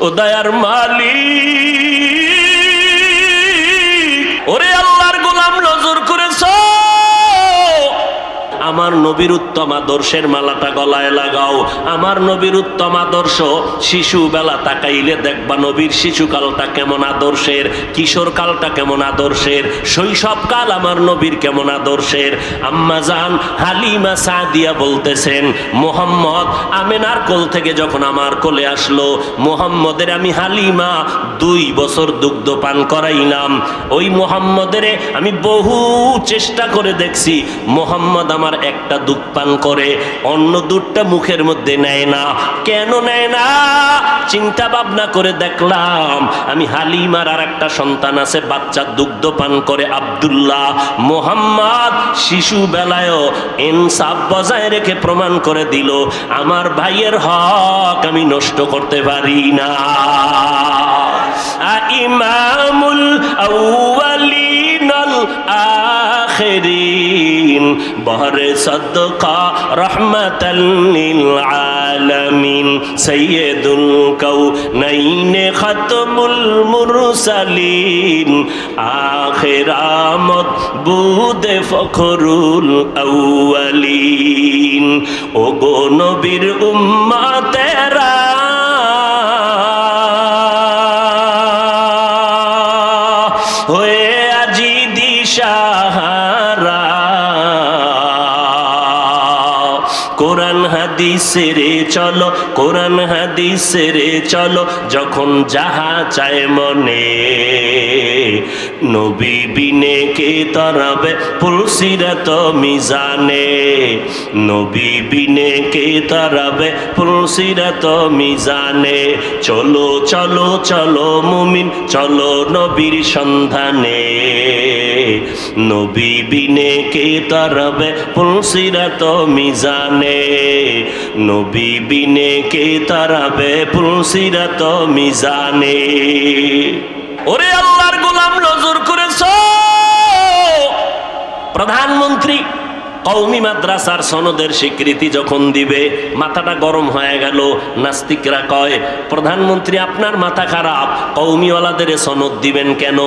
ও দয়ার মালিক, ওরে আল্লাহর গোলাম নজর করেছো, আমার নবীর উত্তম আদর্শের মালাটা গলায় লাগাও। আমার নবীর উত্তম আদর্শ, শিশু বেলা তাকাইলে দেখবা নবীর শিশুকালটা কেমন আদর্শের, কিশোর কালটা কেমন আদর্শের, শৈশবকাল আমার নবীর কেমন আদর্শের। আম্মা জান হালিমা সাদিয়া বলতেছেন, মোহাম্মদ আমেনার কোল থেকে যখন আমার কোলে আসলো, মোহাম্মদের আমি হালিমা 2 বছর দুগ্ধ পান করাইলাম। ওই মোহাম্মদের আমি বহু চেষ্টা করে দেখছি, মোহাম্মদ আমার একটা দুধ পান করে, অন্য দুধটা মুখের মধ্যে নেয় না। কেন নেয় না? চিন্তা ভাবনা করে দেখলাম, আমি হালিমার আর একটা সন্তান আছে, বাচ্চা দুগ্ধ পান করে আব্দুল্লাহ। মোহাম্মদ শিশু বেলায়ও ইনসাফ বজায় রেখে প্রমাণ করে দিল, আমার ভাইয়ের হক আমি নষ্ট করতে পারি না। ইমামুল আউয়ালিন আল আখিরিন বহরে সদকা রহমাতাল লিল আলামিন সাইয়্যিদুল কাউনাইন খাতমুল মুরসালিন আখিরামত বুদে ফখরুল আউয়ালিন। ও গো নবীর উম্মতেরা, হয়ে আজি দিশাহারা, কোরআন হাদিসেরে চলো, কোরআন হাদিসেরে চলো, যখন যাহা চায় মনে, নবী বিনে কে তরাবে পুলসিরাত মিজানে, নবী বিনে কে তরাবে পুলসিরাত মিজানে। চলো চলো চলো মুমিন, চলো নবীর সন্ধানে, নবী বিনে কে তরাবে পুলসিরাত মিজানে, নবী বিনে কে তরাবে পুলসিরাত মিজানে। ওরে আল্লাহর গোলাম নজর করেছো, প্রধানমন্ত্রী কওমি মাদ্রাসার সনদের স্বীকৃতি যখন দিবে, মাথাটা গরম হয়ে গেল। নাস্তিকরা কয়, প্রধানমন্ত্রী আপনার মাথা খারাপ, কওমিওয়ালাদের সনদ দিবেন কেন,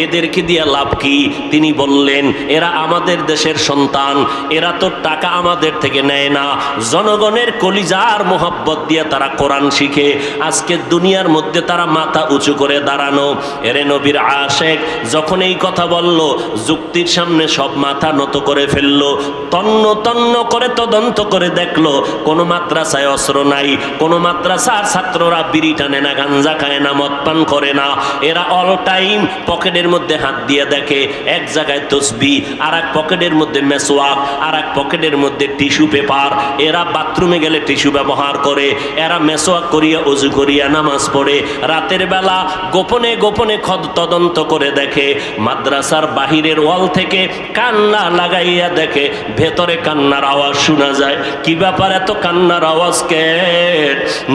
এদেরকে দিয়ে লাভ কি? তিনি বললেন, এরা আমাদের দেশের সন্তান, এরা তো টাকা আমাদের থেকে নেয় না, জনগণের কলিজার মোহাব্বত দিয়ে তারা কোরআন শিখে, আজকে দুনিয়ার মধ্যে তারা মাথা উঁচু করে দাঁড়ানো। এরে নবীর আশেক যখন এই কথা বলল, যুক্তির সামনে সব মাথা নত করে ফেললো। তন্ন তন্ন করে তদন্ত করে দেখলো, কোনো মাদ্রাসায় অস্ত্র নাই, কোনো মাদ্রাসার ছাত্ররা বিড়ি টানে না, গাঞ্জা খায় না, মদ পান করে না। এরা অল টাইম পকেটের মধ্যে হাত দিয়ে দেখে, এক জায়গায় তসবি, আর এক পকেটের মধ্যে মেসওয়াক, আর এক পকেটের মধ্যে টিস্যু পেপার। এরা বাথরুমে গেলে টিস্যু ব্যবহার করে, এরা মেসওয়াক করিয়া অজু করিয়া নামাজ পড়ে। রাতের বেলা গোপনে গোপনে তদন্ত করে দেখে, মাদ্রাসার বাহিরের ওয়াল থেকে কান্না লাগাইয়া দেখে, ভেতরে কান্নার আওয়াজ শোনা যায়। কি ব্যাপার, এত কান্নার আওয়াজ কে?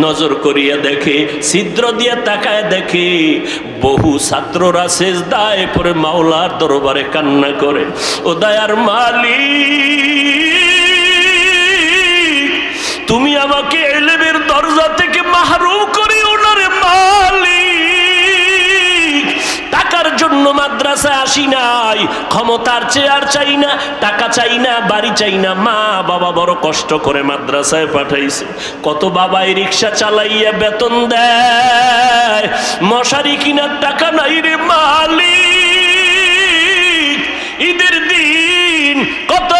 নজর করিয়া দেখে, ছিদ্র দিয়ে তাকায় দেখে, বহু ছাত্ররা সেজদায় পড়ে মাওলার দরবারে কান্না করে। ও দয়ার মালিক, তুমি আমাকে ইলমের দরজা থেকে মাহরুম করিও না রে মালিক। টাকার জন্য মাদ্রাসায় আসি নাই, ক্ষমতার চেয়ার চাই না, টাকা চাই না, বাড়ি চাই না। মা বাবা বড় কষ্ট করে মাদ্রাসায় পাঠাইছে, কত বাবাই রিক্সা চালাইয়া বেতন দেয়, মশারি কিনার টাকা নাই রে মালিক। ঈদের দিন কত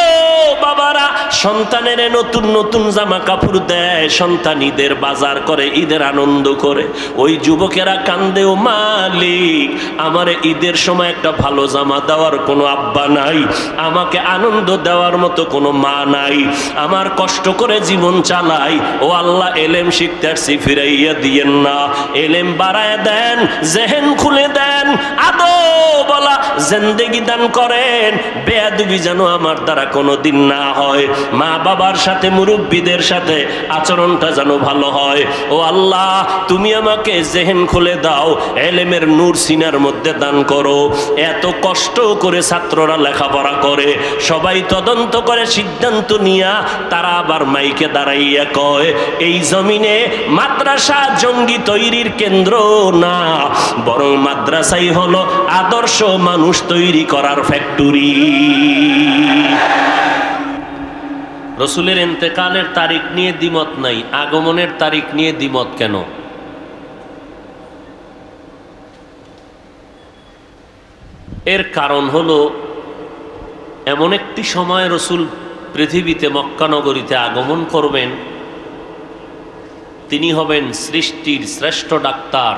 বাবারা সন্তানের নতুন নতুন জামা কাপড় দেয়, সন্তান ঈদের বাজার করে, ঈদের আনন্দ করে। ওই যুবকেরা কান্দেও, মালিক আমার ঈদের সময় একটা ভালো জামা দেওয়ার কোনো আব্বা নাই, আমাকে আনন্দ দেওয়ার মতো কোনো মা নাই, আমার কষ্ট করে জীবন চালাই। ও আল্লাহ, এলেম শিখতে আসছি, ফিরাইয়া দিয়েন না, এলেম বাড়ায় দেন, জেহেন খুলে দেন, দেন, আদো বলা জিন্দেগি দান করেন, বেয়াদবি যেন আমার দ্বারা কোনোদিন না হয়, মা বাবার সাথে মুরব্বীদের সাথে আচরণটা যেন ভালো হয়। ও আল্লাহ, তুমি আমাকে জেহেন খুলে দাও, এলেমের নূর সিনার মধ্যে দান করো। এত কষ্ট করে ছাত্ররা লেখাপড়া করে, সবাই তদন্ত করে সিদ্ধান্ত নিয়া তারা আবার মাইকে দাঁড়াইয়া কয় এই জমিনে মাদ্রাসা জঙ্গি তৈরির কেন্দ্র না, বরং মাদ্রাসাই হলো আদর্শ মানুষ তৈরি করার ফ্যাক্টরি। রসুলের ইন্তেকালের তারিখ নিয়ে দ্বিমত নাই, আগমনের তারিখ নিয়ে দ্বিমত কেন? এর কারণ হলো এমন একটি সময় রসুল পৃথিবীতে মক্কা নগরীতে আগমন করবেন, তিনি হবেন সৃষ্টির শ্রেষ্ঠ ডাক্তার।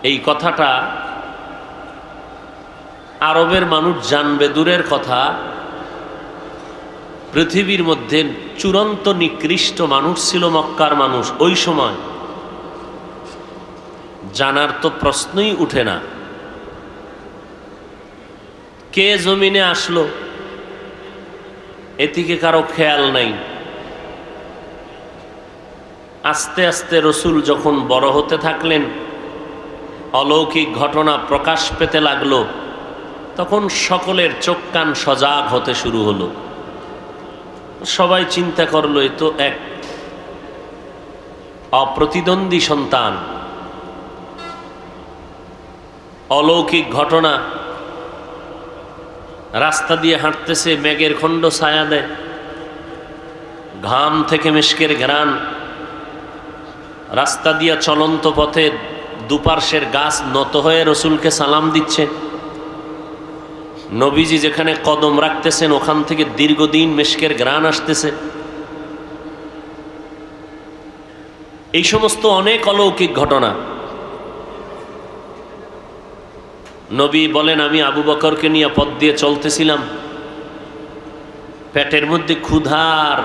এই কথাটা আরবের মানুষ জানবে দূরের কথা, পৃথিবীর মধ্যে চূড়ান্ত নিকৃষ্ট মানুষ ছিল মক্কার মানুষ। ওই সময় জানার তো প্রশ্নই উঠে না কে জমিনে আসলো, এদিকে কারো খেয়াল নাই। আস্তে আস্তে রসুল যখন বড় হতে থাকলেন, অলৌকিক ঘটনা প্রকাশ পেতে লাগলো, তখন সকলের চোখ কান সজাগ হতে শুরু হলো। সবাই চিন্তা করলো এ তো এক অপ্রতিদ্বন্দ্বী সন্তান, অলৌকিক ঘটনা। রাস্তা দিয়ে হাঁটতেছে, মেঘের খণ্ড ছায়া দেয়, ঘাম থেকে মেশকের ঘ্রাণ, রাস্তা দিয়া চলন্ত পথে দুপার্শ্বের গাছ নত হয়ে রসুলকে সালাম দিচ্ছে। নবীজি যেখানে কদম রাখতেছেন ওখান থেকে দীর্ঘদিন মেশকের ঘ্রাণ আসতেছে। এই সমস্ত অনেক অলৌকিক ঘটনা। নবী বলেন আমি আবু বকরকে নিয়ে পথ দিয়ে চলতেছিলাম, পেটের মধ্যে ক্ষুধার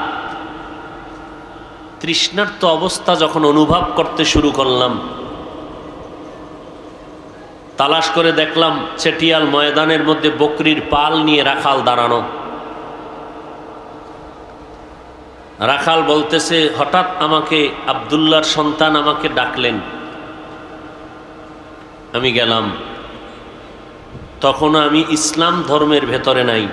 তৃষ্ণার্ত অবস্থা যখন অনুভব করতে শুরু করলাম, তালাশ করে দেখলাম চেটিয়াল ময়দানের মধ্যে বকরির পাল নিয়ে রাখাল দাঁড়ানো। রাখাল বলতেছে হঠাৎ আমাকে আব্দুল্লাহর সন্তান আমাকে ডাকলেন, আমি গেলাম। তখন আমি ইসলাম ধর্মের ভেতরে নাই।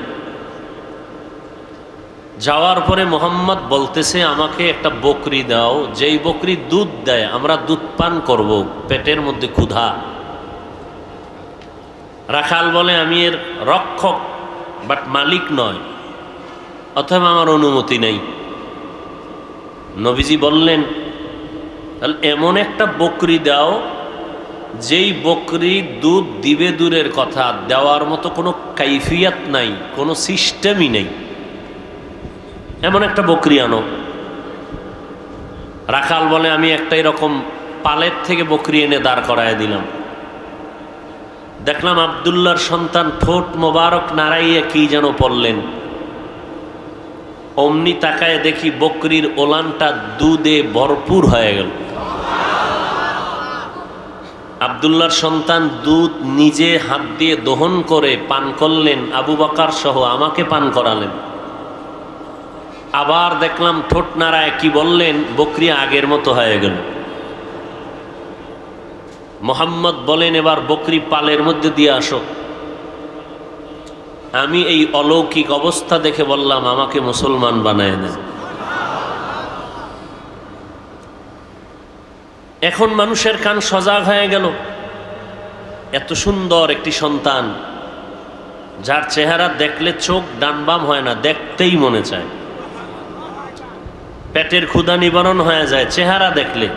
যাওয়ার পরে মোহাম্মদ বলতেছে আমাকে একটা বকরি দাও, যেই বকরি দুধ দেয় আমরা দুধ পান করব, পেটের মধ্যে ক্ষুধা। রাখাল বলে আমি এর রক্ষক বাট মালিক নয়, অথবা আমার অনুমতি নেই। নবীজি বললেন তাহলে এমন একটা বকরি দাও যেই বকরি দুধ দিবে দূরের কথা, দেওয়ার মতো কোনো কাইফিয়াত নাই, কোনো সিস্টেমই নেই, এমন একটা বকরি আনো। রাখাল বলে আমি একটা এরকম পালের থেকে বকরি এনে দাঁড় করায় দিলাম। দেখলাম আব্দুল্লাহর সন্তান ঠোঁট মোবারক নাড়াইয়া কি যেন পড়লেন। অমনি তাকায় দেখি বকরির ওলানটা দুধে ভরপুর হয়ে গেল। আব্দুল্লাহর সন্তান দুধ নিজে হাত দিয়ে দহন করে পান করলেন, আবু বকর সহ আমাকে পান করালেন। আবার দেখলাম ঠোঁট নাড়ায় কি বললেন, বকরি আগের মতো হয়ে গেল। মোহাম্মদ বলেন এবার বকরি পালের মধ্যে দিয়ে আসো। আমি এই অলৌকিক অবস্থা দেখে বললাম আমাকে মুসলমান বানায় দেন। এখন মানুষের কান সজাগ হয়ে গেল। এত সুন্দর একটি সন্তান যার চেহারা দেখলে চোখ ডান বাম হয় না, দেখতেই মনে চায়, পেটের ক্ষুধা নিবারণ হয়ে যায় চেহারা দেখলে।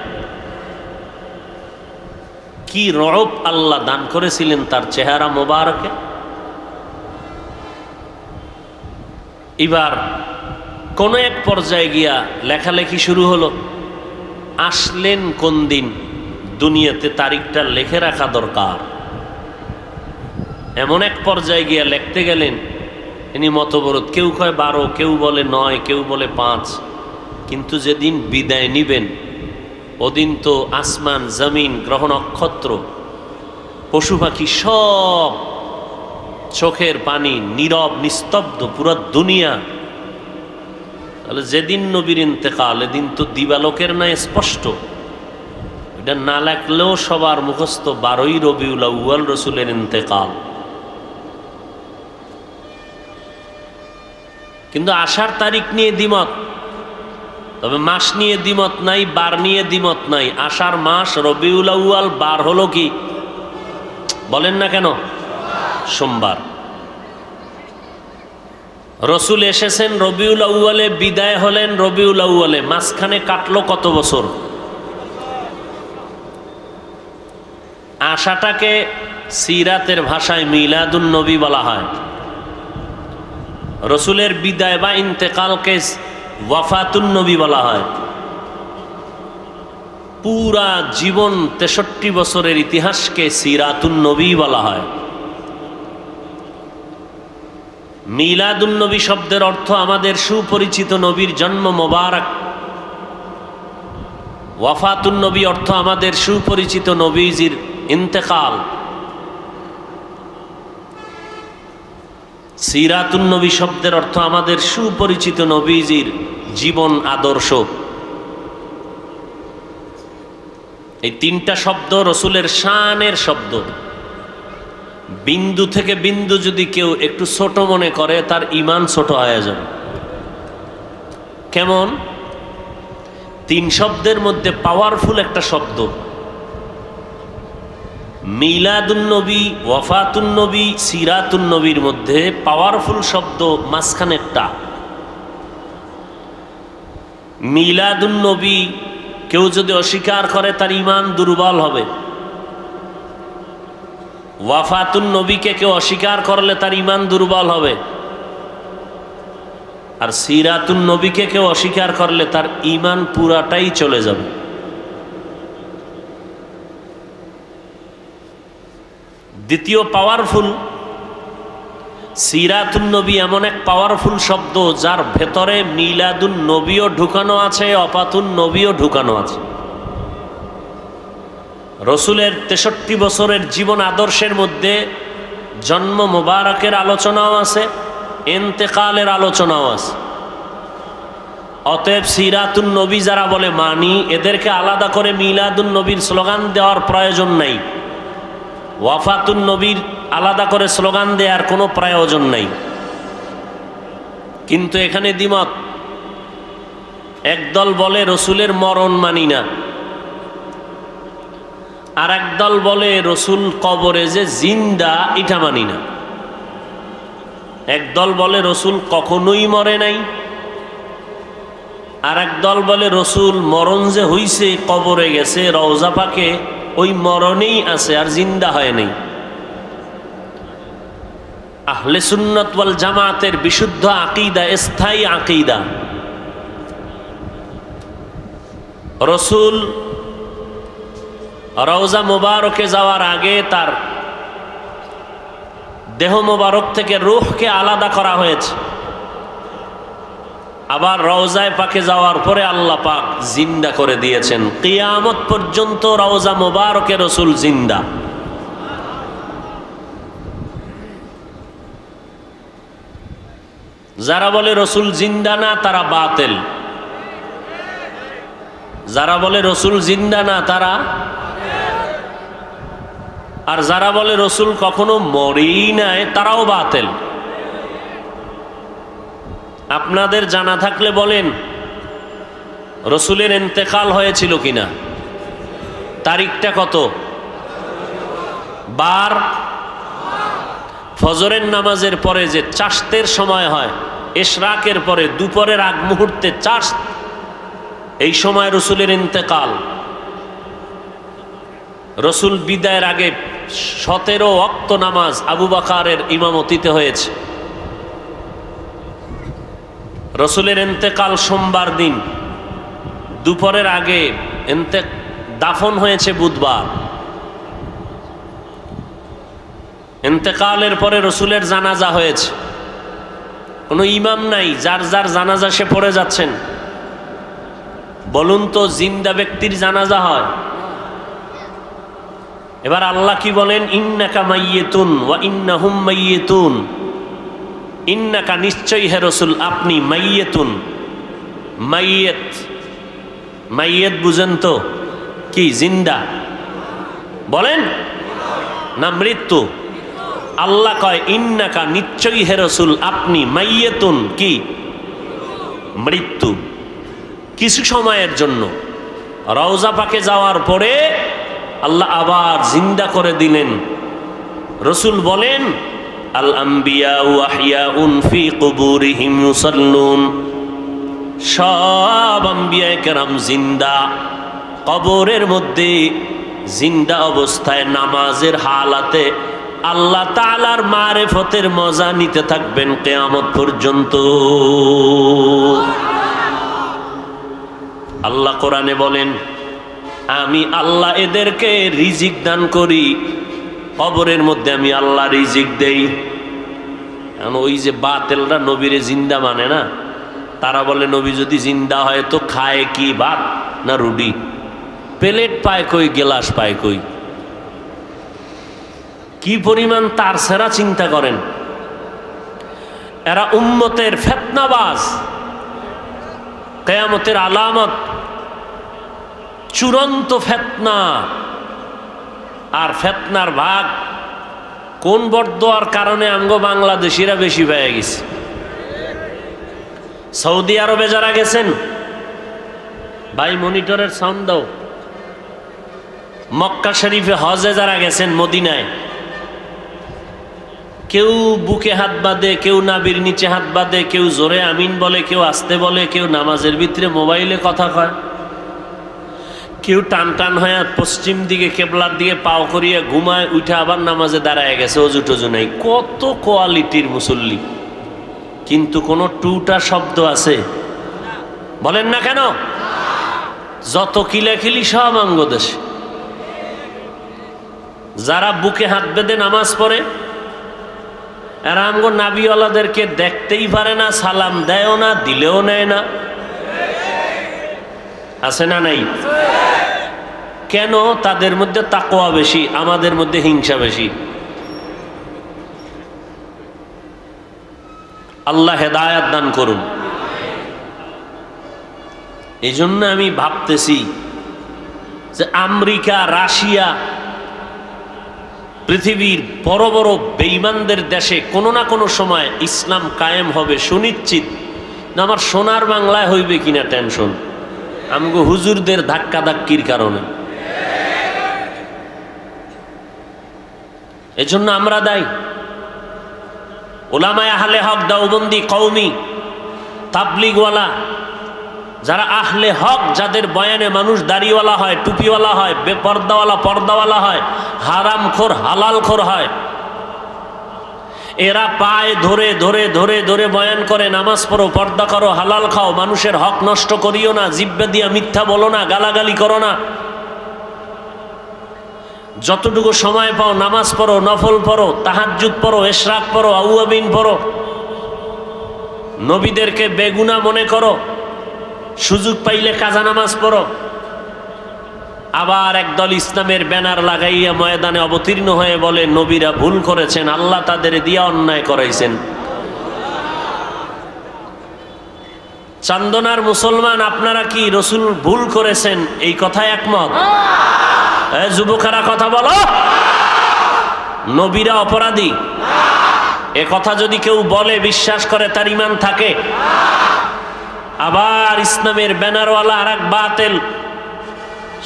কি রব আল্লাহ দান করেছিলেন তার চেহারা মোবারকে। এবার কোন এক পর্যায়ে গিয়া লেখালেখি শুরু হলো। আসলেন কোন দিন, দুনিয়াতে তারিখটা লিখে রাখা দরকার। এমন এক পর্যায়ে গিয়া লিখতে গেলেন, ইনি মতবিরোধ, কেউ কয় 12, কেউ বলে 9, কেউ বলে 5। কিন্তু যেদিন বিদায় নিবেন ওদিন তো আসমান জমিন গ্রহ নক্ষত্র পশু পাখি সব চোখের পানি, নীরব নিস্তব্ধ পুরো দুনিয়া। তাহলে যেদিন নবীর ইন্তেকাল, এদিন তো দিবালোকের ন্যায় স্পষ্ট। এটা না লেখলেও সবার মুখস্থ 12ই রবিউল আউয়াল রসুলের ইন্তেকাল। কিন্তু আসার তারিখ নিয়ে দ্বিমত, তবে মাস নিয়ে দ্বিমত নাই, বার নিয়ে দ্বিমত নাই। আষাঢ় মাস রবিউল আউয়াল, বার হলো কি বলেন না কেন? সোমবার। রসুল এসেছেন রবিউল আউয়ালে, বিদায় হলেন রবিউল আউয়ালে, মাঝখানে কাটলো কত বছর? আশাটাকে সিরাতের ভাষায় মিলাদুন নবী বলা হয়। রসুলের বিদায় বা ইন্তেকালকে ওয়াফাতুন নবী বলা হয়। পুরা জীবন 63 বছরের ইতিহাসকে সিরাতুন নবী বলা হয়। মিলাদুন নবী শব্দের অর্থ আমাদের সুপরিচিত নবীর জন্ম মোবারক। ওয়াফাতুন নবী অর্থ আমাদের সুপরিচিত নবীজির ইন্তেকাল। সিরাতুন নবী শব্দের অর্থ আমাদের সুপরিচিত নবীজির জীবন আদর্শ। এই তিনটা শব্দ রসুলের শানের শব্দ। বিন্দু থেকে বিন্দু যদি কেউ একটু ছোট মনে করে, তার ঈমান ছোট হয়ে যাবে। কেমন? তিন শব্দের মধ্যে পাওয়ারফুল একটা শব্দ মিলাদুন নবী, ওয়াফাতুন নবী, সিরাতুন নবীর মধ্যে পাওয়ারফুল শব্দ মাঝখানেরটা। মিলাদুন নবী কেউ যদি অস্বীকার করে, তার ঈমান দুর্বল হবে। ওয়াফাতুন নবীকে কেউ অস্বীকার করলে তার ঈমান দুর্বল হবে। আর সিরাতুন নবীকে কেউ অস্বীকার করলে তার ঈমান পুরাটাই চলে যাবে। দ্বিতীয় পাওয়ারফুল, সিরাতুন নবী এমন এক পাওয়ারফুল শব্দ যার ভেতরে মিলাদুন নবীও ঢুকানো আছে, ওয়াফাতুন নবীও ঢুকানো আছে। রসুলের 63 বছরের জীবন আদর্শের মধ্যে জন্ম মোবারকের আলোচনাও আছে, ইন্তেকালের আলোচনাও আছে। অতএব সিরাতুন নবী যারা বলে মানি, এদেরকে আলাদা করে মিলাদুন নবীর স্লোগান দেওয়ার প্রয়োজন নাই। ওয়াফাতুন নবীর আলাদা করে স্লোগান দেওয়ার কোনো প্রয়োজন নাই। কিন্তু এখানে দ্বিমত। একদল বলে রসুলের মরণ মানি না, আর একদল বলে রসুল কবরে যে জিন্দা, এটা মানি না। একদল বলে রসুল কখনোই মরে নাই, আর একদল বলে রসুল মরণ যে হইছে, কবরে গেছে, রওজা পাকে ওই মরণেই আছে, আর জিন্দা হয় নাই। আহলে সুন্নাত ওয়াল জামাতের বিশুদ্ধ আকীদা, স্থায়ী আকীদা, রসুল রওজা মোবারকে যাওয়ার আগে তার দেহ মোবারক থেকে রূহকে আলাদা করা হয়েছে। আবার রওজায় পাকে যাওয়ার পরে আল্লাহ পাক জিন্দা করে দিয়েছেন। কিয়ামত পর্যন্ত রওজা মোবারকে রসুল জিন্দা। যারা বলে রসুল জিন্দা না, তারা বাতিল। যারা বলে রসুল জিন্দা না, তারা, আর যারা বলে রসুল কখনো মরেই নাই, তারাও বাতিল। আপনাদের জানা থাকলে বলেন, রসুলের ইন্তেকাল হয়েছিল কিনা, তারিখটা কত, বার? ফজরের নামাজের পরে যে চাশতের সময় হয়, ইশরাকের পরে দুপুরের আগ মুহূর্তে চাশত, এই সময় রসুলের ইন্তেকাল। রসুল বিদায়ের আগে 17 ওয়াক্ত নামাজ আবু বকরের ইমামতিতে হয়েছে। রসুলের ইন্তেকাল সোমবার দিন, দুপুরের আগে দাফন হয়েছে বুধবার। ইন্তেকালের পরে রসুলের জানাজা হয়েছে। কোনো ইমাম নাই, যার যার জানাজা সে পড়ে যাচ্ছেন। বলুন তো, জিন্দা ব্যক্তির জানাজা হয়? এবার আল্লাহ কি বলেন, ইন্নাকা মাইয়িতুন ওয়া ইন্নাহুম মাইয়িতুন, ইন্নাকা নিশ্চয়ই হে রাসূল আপনি মাইয়িতুন। মাইয়িত, মাইয়িত বুঝেন তো কি? জিন্দা বলেন না মৃত্যু? আল্লাহ কয় ইন্নাকা নিশ্চয়ই হে রাসূল আপনি মাইয়িতুন, কি? মৃত্যু। কিছু সময়ের জন্য রওজা পাকে যাওয়ার পরে আল্লাহ আবার জিন্দা করে দিলেন। রাসূল বলেন আল আম্বিয়া ওয়া আহইয়াউন ফি কুবুরিহিম ইউসাল্লুন, সব আম্বিয়া কেরাম জিন্দা, কবরের মধ্যে জিন্দা অবস্থায় নামাজের হালাতে আল্লাহ তাআলার মারিফতের মজা নিতে থাকবেন কিয়ামত পর্যন্ত। আল্লাহ কোরআনে বলেন আমি আল্লাহ এদেরকে রিজিক দান করি, কবরের মধ্যে আমি আল্লাহ রিজিক দেই। ওই যে বাতেলরা নবীরে জিন্দা মানে না, তারা বলে নবী যদি জিন্দা হয় তো খায় কি, ভাত না রুটি? প্লেট পায় কই, গেলাস পায় কই? কি পরিমাণ তার সেরা চিন্তা করেন। এরা উম্মতের ফিতনাবাজ, কিয়ামতের আলামত, চূড়ান্ত ফিতনা। আর ফিতনার ভাগ কোন বরদোয়ার কারণে আমগো বাংলাদেশিরা বেশি পেয়ে গেছে। সৌদি আরবে যারা গেছেন, ভাই মনিটরের সাউন্ড দাও। মক্কা শরীফে হজে যারা গেছেন, মদিনায়, কেউ বুকে হাত বাঁধে, কেউ নাভির নিচে হাত বাঁধে, কেউ জোরে আমিন বলে, কেউ আস্তে বলে, কেউ নামাজের ভিতরে মোবাইলে কথা কয়, কেউ টান টান হয়ে পশ্চিম দিকে কেবলার দিকে পাও করিয়া ঘুমায়, উঠে আবার নামাজে দাঁড়ায় গেছে, অজু টজু নাই। কত কোয়ালিটির মুসল্লি, কিন্তু কোনো টুটা শব্দ আছে? বলেন না কেন? যত কিলাকিলি সব অঙ্গদেশে। যারা বুকে হাত বেঁধে নামাজ পড়ে এরা আমগো নাবিওয়ালাদেরকে দেখতেই পারে না, সালাম দেয়ও না, দিলেও নেয় না। আছে না নাই? কেন? তাদের মধ্যে তাকওয়া বেশি, আমাদের মধ্যে হিংসা বেশি। আল্লাহ হেদায়াত দান করুন। এই জন্য আমি ভাবতেছি যে আমেরিকা, রাশিয়া, পৃথিবীর বড় বড় বেঈমানদের দেশে কোনো না কোনো সময় ইসলাম কায়েম হবে সুনিশ্চিত। আমার সোনার বাংলায় হইবে কিনা টেনশন, আমগো হুজুরদের ধাক্কা ধাক্কির কারণে। এজন্য আমরা দায়ী। উলামায়ে আহলে হক, দেওবন্দি, কওমি, তাবলিগওয়ালা, যারা আহলে হক, যাদের বয়ানে মানুষ দাড়িওয়ালা হয়, টুপিওয়ালা হয়, বেপর্দাওয়ালা পর্দাওয়ালা হয়, হারামখোর হালালখোর হয়, এরা পায়ে ধরে ধরে ধরে ধরে বয়ান করে নামাজ পড়ো, পর্দা করো, হালাল খাও, মানুষের হক নষ্ট করিও না, জিহ্বা দিয়া মিথ্যা বলো না, গালাগালি করো না, যতটুকু সময় পাও নামাজ পড়ো, নফল পড়ো, তাহাজ্জুদ পড়ো, ইশরাক পড়ো, আউয়াবিন পড়ো, নবীদেরকে বেগুনা মনে করো, সুযোগ পাইলে কাজা নামাজ পড়ো। আবার একদল ইসলামের ব্যানার লাগাইয়া ময়দানে অবতীর্ণ হয়ে বলে নবীরা ভুল করেছেন, আল্লাহ তাদের দিয়া অন্যায় করাইছেন। চান্দনার মুসলমান আপনারা কি রসুল ভুল করেছেন এই কথায় একমত? যুবকেরা কথা বলো, নবীরা অপরাধী এ কথা যদি কেউ বলে, বিশ্বাস করে, তার ঈমান থাকে। আবার ইসলামের ব্যানারওয়ালা আর এক বাতেল,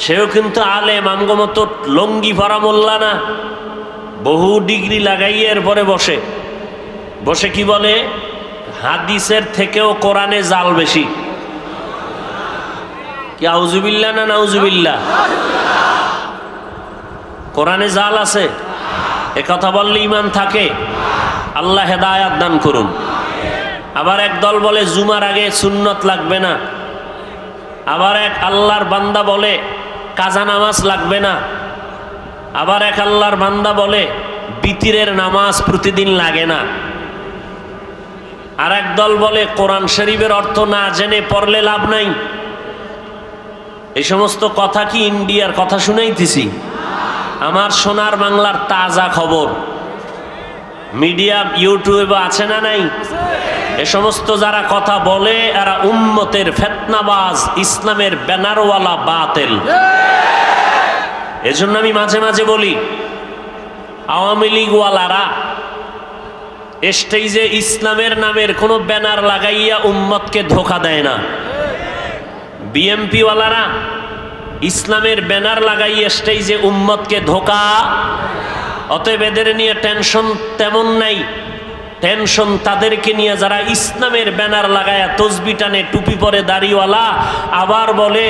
সেও কিন্তু আলেম, আমগো মতো লঙ্গি ভরা মোল্লা না, বহু ডিগ্রি লাগাইয়ে এরপরে বসে বসে কি বলে, হাদিসের থেকেও কোরআনে জাল বেশি। কি আউজুবিল্লাহ না নাউজুবিল্লাহ? কোরআনে জাল আছে, এ কথা বললে ঈমান থাকে। আল্লাহ হেদায়াত দান করুন। আবার এক দল বলে জুমার আগে সুন্নত লাগবে না, আবার এক আল্লাহর বান্দা বলে কাজা নামাজ লাগবে না, আবার এক আল্লাহর বান্দা বলে বিতিরের নামাজ প্রতিদিন লাগে না, আর এক দল বলে কোরআন শরীফের অর্থ না জেনে পড়লে লাভ নাই। এই সমস্ত কথা কি ইন্ডিয়ার কথা শুনাইতেছি? আমার সোনার বাংলার তাজা খবর মিডিয়া ইউটিউবে আছে না নাই? এ সমস্ত যারা কথা বলে এরা উম্মতের ফিতনাবাজ, ইসলামের ব্যানারওয়ালা বাতিল। এজন্য আমি মাঝে মাঝে বলি, আওয়ামী লীগওয়ালারা স্টেজে ইসলামের নামের কোনো ব্যানার লাগাইয়া উম্মতকে ধোঁকা দেয় না। বিএমপি ওয়ালারা ইসলামের ব্যানার লাগাইয়া স্টেজে উম্মতকে ধোঁকা। অতএব এদের নিয়ে টেনশন তেমন নাই, টেনশন তাদেরকে নিয়ে যারা ইসলামের ব্যানার লাগায়া তসবি টানে, টুপি পরে, দাড়িওয়ালা, আবার বলে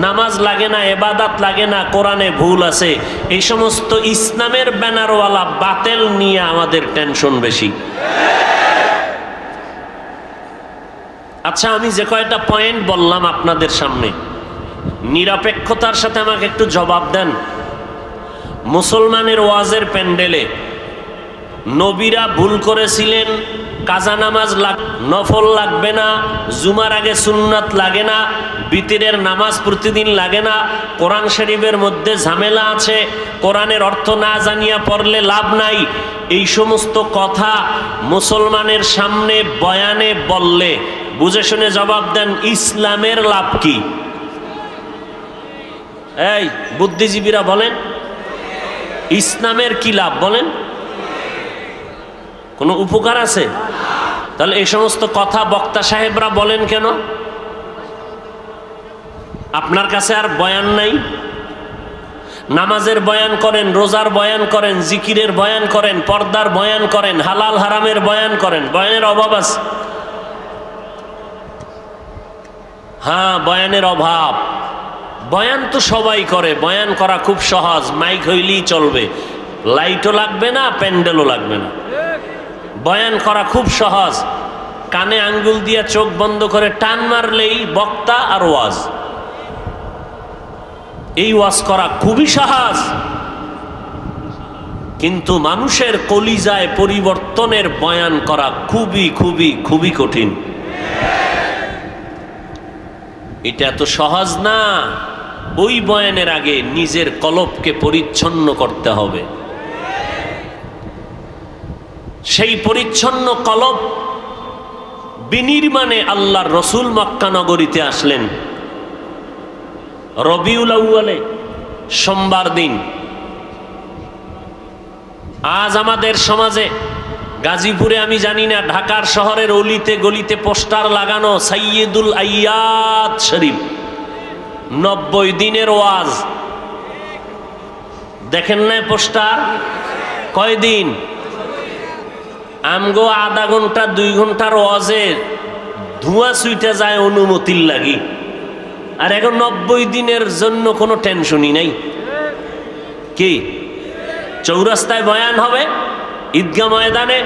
নামাজ লাগে না, ইবাদত লাগে না, কোরআনে ভুল আছে। এই সমস্ত ইসলামের ব্যানারওয়ালা বাতিল নিয়ে আমাদের টেনশন বেশি। আচ্ছা, আমি যে কয়টা পয়েন্ট বললাম আপনাদের সামনে, নিরপেক্ষতার সাথে আমাকে একটু জবাব দেন। মুসলমানের ওয়াজের প্যান্ডেলে নবীরা ভুল করেছিলেন, কাজা নামাজ নফল লাগবে না, জুমার আগে সুন্নাত লাগে না, বিতিরের নামাজ প্রতিদিন লাগে না, কোরআন শরীফের মধ্যে ঝামেলা আছে, কোরআনের অর্থ না জানিয়া পড়লে লাভ নাই, এই সমস্ত কথা মুসলমানের সামনে বয়ানে বললে বুঝে শুনে জবাব দেন, ইসলামের লাভ কি? এই বুদ্ধিজীবীরা বলেন, ইসলামের কি লাভ বলেন? কোনো উপকার আছে? তাহলে এই সমস্ত কথা বক্তা সাহেবরা বলেন কেন? আপনার কাছে আর বয়ান নাই? নামাজের বয়ান করেন, রোজার বয়ান করেন, জিকিরের বয়ান করেন, পর্দার বয়ান করেন, হালাল হারামের বয়ান করেন, বয়ানের অভাব আছে? হ্যাঁ, বয়ানের অভাব। বয়ান তো সবাই করে, বয়ান করা খুব সহজ, মাইক হইলেই চলবে, লাইটও লাগবে না, প্যান্ডেলও লাগবে না, বয়ান করা খুব সহজ। কানে আঙ্গুল দিয়ে চোখ বন্ধ করে টান মারলেই বক্তা আর ওয়াজ। এই ওয়াজ করা খুবই সহজ, কিন্তু মানুষের কলিজায় পরিবর্তনের বয়ান করা খুবই খুবই খুবই কঠিন। এটা এত সহজ না। ওই বয়ানের আগে নিজের কলবকে পরিচ্ছন্ন করতে হবে। সেই পরিচ্ছন্ন কলব বিনির্মাণে আল্লাহর রসুল মক্কা নগরীতে আসলেন রবিউল আউয়ালে, সোমবার দিন। আজ আমাদের সমাজে, গাজীপুরে আমি জানি না, ঢাকার শহরের অলিতে গলিতে পোস্টার লাগানো, সাইয়্যিদুল আইয়াদ শরীফ, 90 দিনের ওয়াজ। দেখেন না পোস্টার? কয়দিন? আমগো আধা ঘন্টা 2 ঘন্টার ওয়াজে ধোঁয়া ছুটে যায় অনুমতির লাগি, আর এখন 90 দিনের জন্য কোনো টেনশনই নাই। কি চৌরাস্তায় বয়ান হবে, ঈদগাহ ময়দানে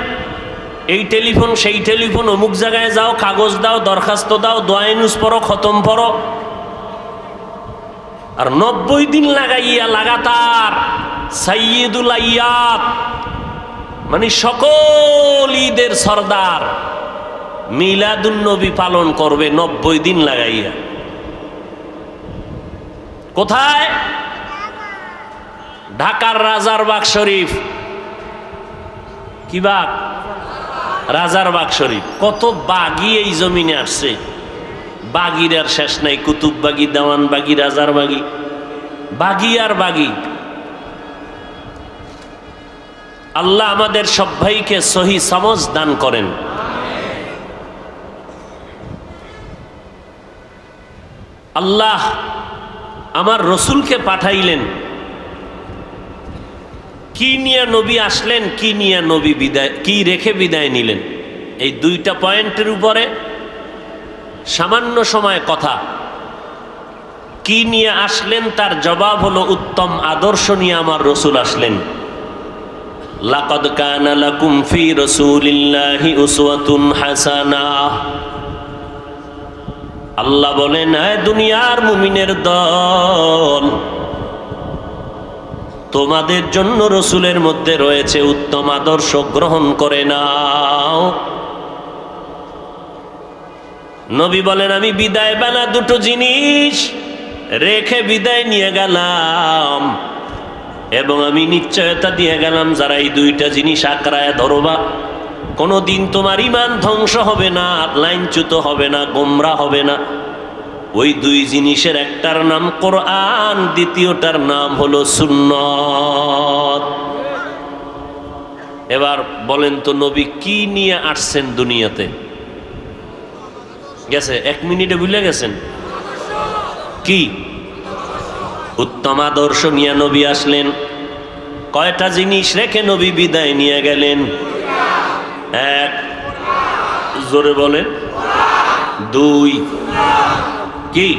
এই টেলিফোন সেই টেলিফোন, অমুক জায়গায় যাও, কাগজ দাও, দরখাস্ত দাও, দোয়া নুস পড়ো, খতম পড়ো, আর 90 দিন লাগাইয়া লাগাতার সাইয়্যিদুল আইয়াদ, মানে সকল ঈদের সরদার মিলাদুন নবী পালন করবে 90 দিন লাগাইয়া। কোথায়? ঢাকার রাজারবাগ শরীফ। কি বাগ? রাজারবাগ শরীফ। কত বাগি এই জমিনে আসছে, বাগির আর শেষ নাই। কুতুববাগি, দেওয়ানবাগি, রাজারবাগি, বাগি আর বাগি। আল্লাহ আমাদের সব ভাইকে সহি সমঝ দান করেন। আল্লাহ আমার রসুলকে পাঠাইলেন, কি নিয়ে নবী আসলেন, কি নিয়ে নবী বিদায়, কি রেখে বিদায় নিলেন, এই 2টা পয়েন্টের উপরে সামান্য সময় কথা। কি নিয়ে আসলেন তার জবাব হলো উত্তম আদর্শ নিয়ে আমার রসুল আসলেন। লাকাদ কানা লাকুম ফি রাসূলিল্লাহি উসওয়াতুন হাসানাহ। আল্লাহ বলেন, হে দুনিয়ার মুমিনের দল, তোমাদের জন্য রসুলের মধ্যে রয়েছে উত্তম আদর্শ, গ্রহণ করে নাও। নবী বলেন, আমি বিদায় বেলা 2টো জিনিস রেখে বিদায় নিয়ে গেলাম। এবং আমি নিশ্চয়তা দিয়ে গেলাম, যারা এই দুইটা জিনিস আঁকড়ায় ধরবা, কোনোদিন তোমার ঈমান ধ্বংস হবে না, লাইনচ্যুত হবে না, গোমরা হবে না। ওই দুই জিনিসের একটার নাম কোরআন, দ্বিতীয়টার নাম হলো সুন্নত। এবার বলেন তো, নবী কি নিয়ে আসছেন দুনিয়াতে? গেছে 1 মিনিটে ভুলে গেছেন কি? উত্তম আদর্শ নিয়ে নবী আসলেন। কয়টা জিনিস রেখে নবী বিদায় নিয়ে গেলেন? 1, জোরে বলেন। 2, কি?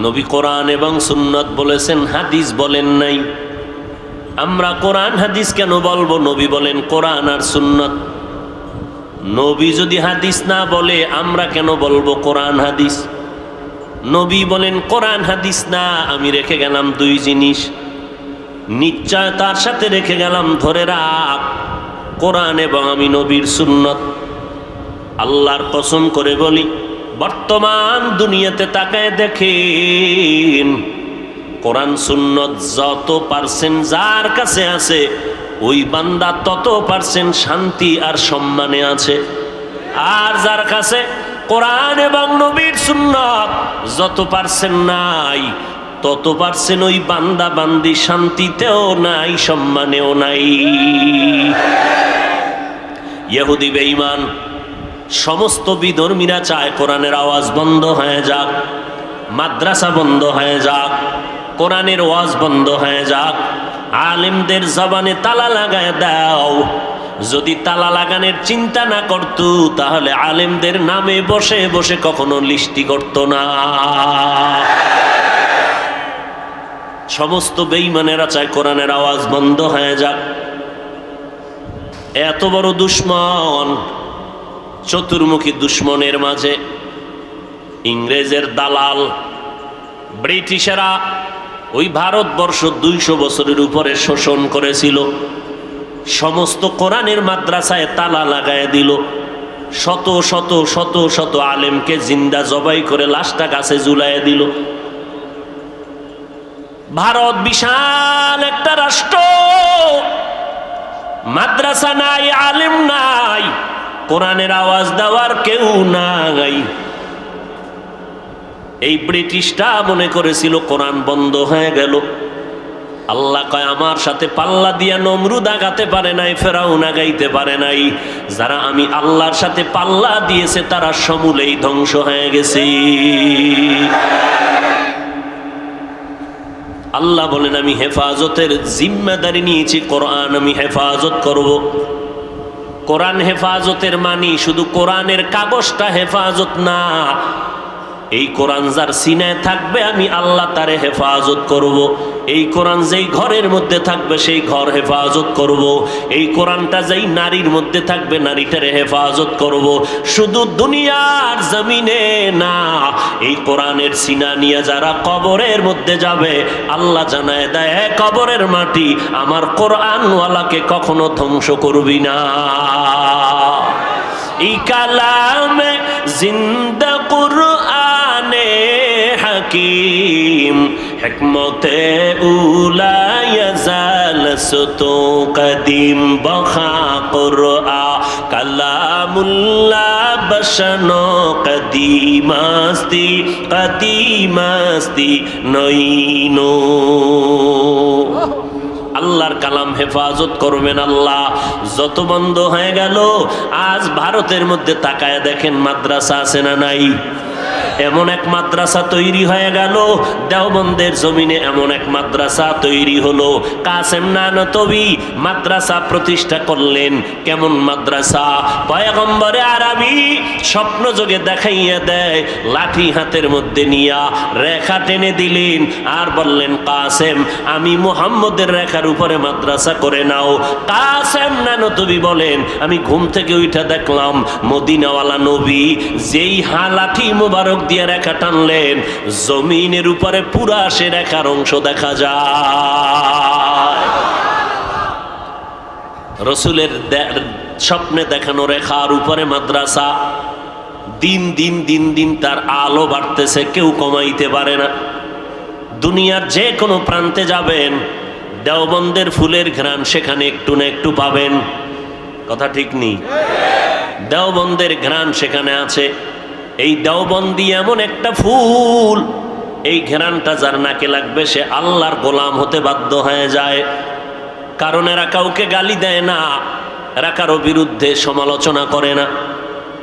নবী কোরআন এবং সুন্নত বলেছেন, হাদিস বলেন নাই। আমরা কোরআন হাদিস কেন বলবো? নবী বলেন কোরআন আর সুন্নত। নবী যদি হাদিস না বলে আমরা কেন বলবো কোরআন হাদিস? নবী বলেন কোরআন হাদিস না, আমি রেখে গেলাম 2 জিনিস, নিশ্চয়তার সাথে রেখে গেলাম, ধরে রাখ, কোরআন এবং আমি নবীর সুন্নত। আল্লাহর কসম করে বলি, বর্তমান দুনিয়াতে তাকায় দেখেন, কোরআন সুন্নত যত পারসেন্ট যার কাছে আছে, ওই বান্দা তত পারসেন্ট শান্তি আর সম্মানে আছে। আর যার কাছে কোরআন এবং নবীর সুন্নত যত পারসেন্ট নাই, তত পারসেন্ট ওই বান্দা বান্দি শান্তিতেও নাই, সম্মানেও নাই। ইহুদি বেঈমান সমস্ত বিধর্মীরা চায় কোরআনের আওয়াজ বন্ধ হয়ে যাক, মাদ্রাসা বন্ধ হয়ে যাক, কোরআনের ওয়াজ বন্ধ হয়ে যাক, আলেমদের জবানে তালা লাগায় দাও। যদি তালা লাগানোর চিন্তা না করত, তাহলে আলেমদের নামে বসে বসে কখনো লিস্টি করত না। সমস্ত বেঈমানেরা চায় কোরআনের আওয়াজ বন্ধ হয়ে যাক। এত বড় দুশ্মন, চতুর্মুখী দুশ্মনের মাঝে ইংরেজের দালাল ব্রিটিশেরা ওই ভারতবর্ষ 200 বছরের উপরে শোষণ করেছিল। সমস্ত কোরআনের মাদ্রাসায় তালা লাগায় দিল। শত শত শত শত আলেমকে জিন্দা জবাই করে লাশটা গাছে ঝুলাইয়া দিল। ভারত বিশাল একটা রাষ্ট্র, মাদ্রাসা নাই, আলেম নাই, কোরআনের আওয়াজ দেওয়ার কেউ নাই। এই ব্রিটিশটা মনে করেছিল কোরআন বন্ধ হয়ে গেল। আল্লাহ কয়, আমার সাথে পাল্লা দিয়া নমরুদ আগাতে পারে নাই, ফেরাউন আগাইতে পারে নাই। যারা আমি আল্লাহর সাথে পাল্লা দিয়েছে তারা সমূলেই ধ্বংস হয়ে গেছে। আল্লাহ বলেন, আমি হেফাজতের জিম্মাদারি নিয়েছি, কোরআন আমি হেফাজত করব। কোরআন হেফাজতের মানি শুধু কোরআনের কাগজটা হেফাজত না, এই কোরআন যার সিনায় থাকবে আমি আল্লাহ তারে হেফাজত করব। এই কোরআন যেই ঘরের মধ্যে থাকবে সেই ঘর হেফাজত করব। এই কোরআনটা যেই নারীর মধ্যে থাকবে নারীটারে হেফাজত করব। শুধু দুনিয়ার জমিনে না, এই কোরআনের সিনা নিয়ে যারা কবরের মধ্যে যাবে, আল্লাহ জানায় দেয়, কবরের মাটি আমার কোরআনওয়ালাকে কখনো ধ্বংস করবি না। এই কালামে জিন্দা কুরআনে হাকিম, হিকমতে উলা ইয়াজাল সুতু কদিম, বখা কুরআন কালামুল্লাহ বশনো কদিমাস্তি, কদিমাস্তি নইনো। আল্লাহর কালাম হেফাজত করবেন আল্লাহ। যত বন্ধ হয়ে গেল, আজ ভারতের মধ্যে তাকায় দেখেন মাদ্রাসা আছে না নাই? এমন এক মাদ্রাসা তৈরি হয়ে গেল, দেওবন্দের জমিনে এমন এক মাদ্রাসা তৈরি হলো। কাসেম নানতবি মাদ্রাসা প্রতিষ্ঠা করলেন। কেমন মাদ্রাসা? পয়গম্বরে আরবি স্বপ্ন যোগে দেখাইয়া দেয়, লাঠি হাতের মধ্যে নিয়া রেখা টেনে দিলেন আর বললেন, কাসেম আমি মুহাম্মদের রেখার উপরে মাদ্রাসা করে নাও। কাসেম নানতবি বলেন, আমি ঘুম থেকে উঠা দেখলাম মদিনাওয়ালা নবী যেই লাঠি মুবারক দিয়ে রেখা টানলেন, জমিনের উপরে পুরা সে রেখার অংশ দেখা যায়। রসুলের স্বপ্নে দেখানো রেখার উপরে মাদ্রাসা। দিন দিন দিন দিন তার আলো বাড়তেছে, কেউ কমাইতে পারে না। দুনিয়ার যে কোনো প্রান্তে যাবেন, দেওবন্দের ফুলের ঘ্রাণ সেখানে একটু না একটু পাবেন। কথা ঠিক নেই? দেওবন্দের ঘ্রাণ সেখানে আছে। এই দেওবন্দি এমন একটা ফুল, এই ঘ্রাণটা যার নাকে লাগবে সে আল্লাহর গোলাম হতে বাধ্য হয়ে যায়। কারণ এরা কাউকে গালি দেয় না, এরা কারো বিরুদ্ধে সমালোচনা করে না।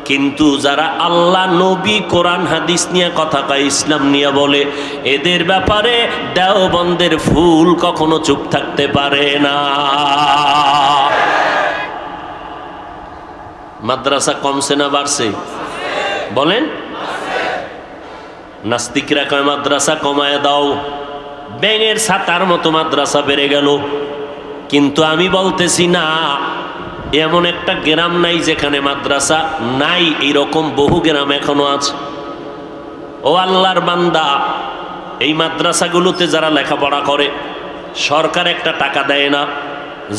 কিন্তু যারা আল্লাহ, নবী, কোরআন, হাদিস নিয়ে কথা কয়, ইসলাম নিয়ে বলে, এদের ব্যাপারে দেওবন্দের ফুল কখনো চুপ থাকতে পারে না। মাদ্রাসা কমছে না বাড়ছে? বলেন। নাস্তিকরা কয় মাদ্রাসা কমায় দাও, ব্যাঙের ছাতার মতো মাদ্রাসা বেড়ে গেল। কিন্তু আমি বলতেছি না, এমন একটা গ্রাম নাই যেখানে মাদ্রাসা নাই, এরকম বহু গ্রাম এখনো আছে। ও আল্লাহর বান্দা, এই মাদ্রাসাগুলোতে যারা লেখাপড়া করে, সরকার একটা টাকা দেয় না,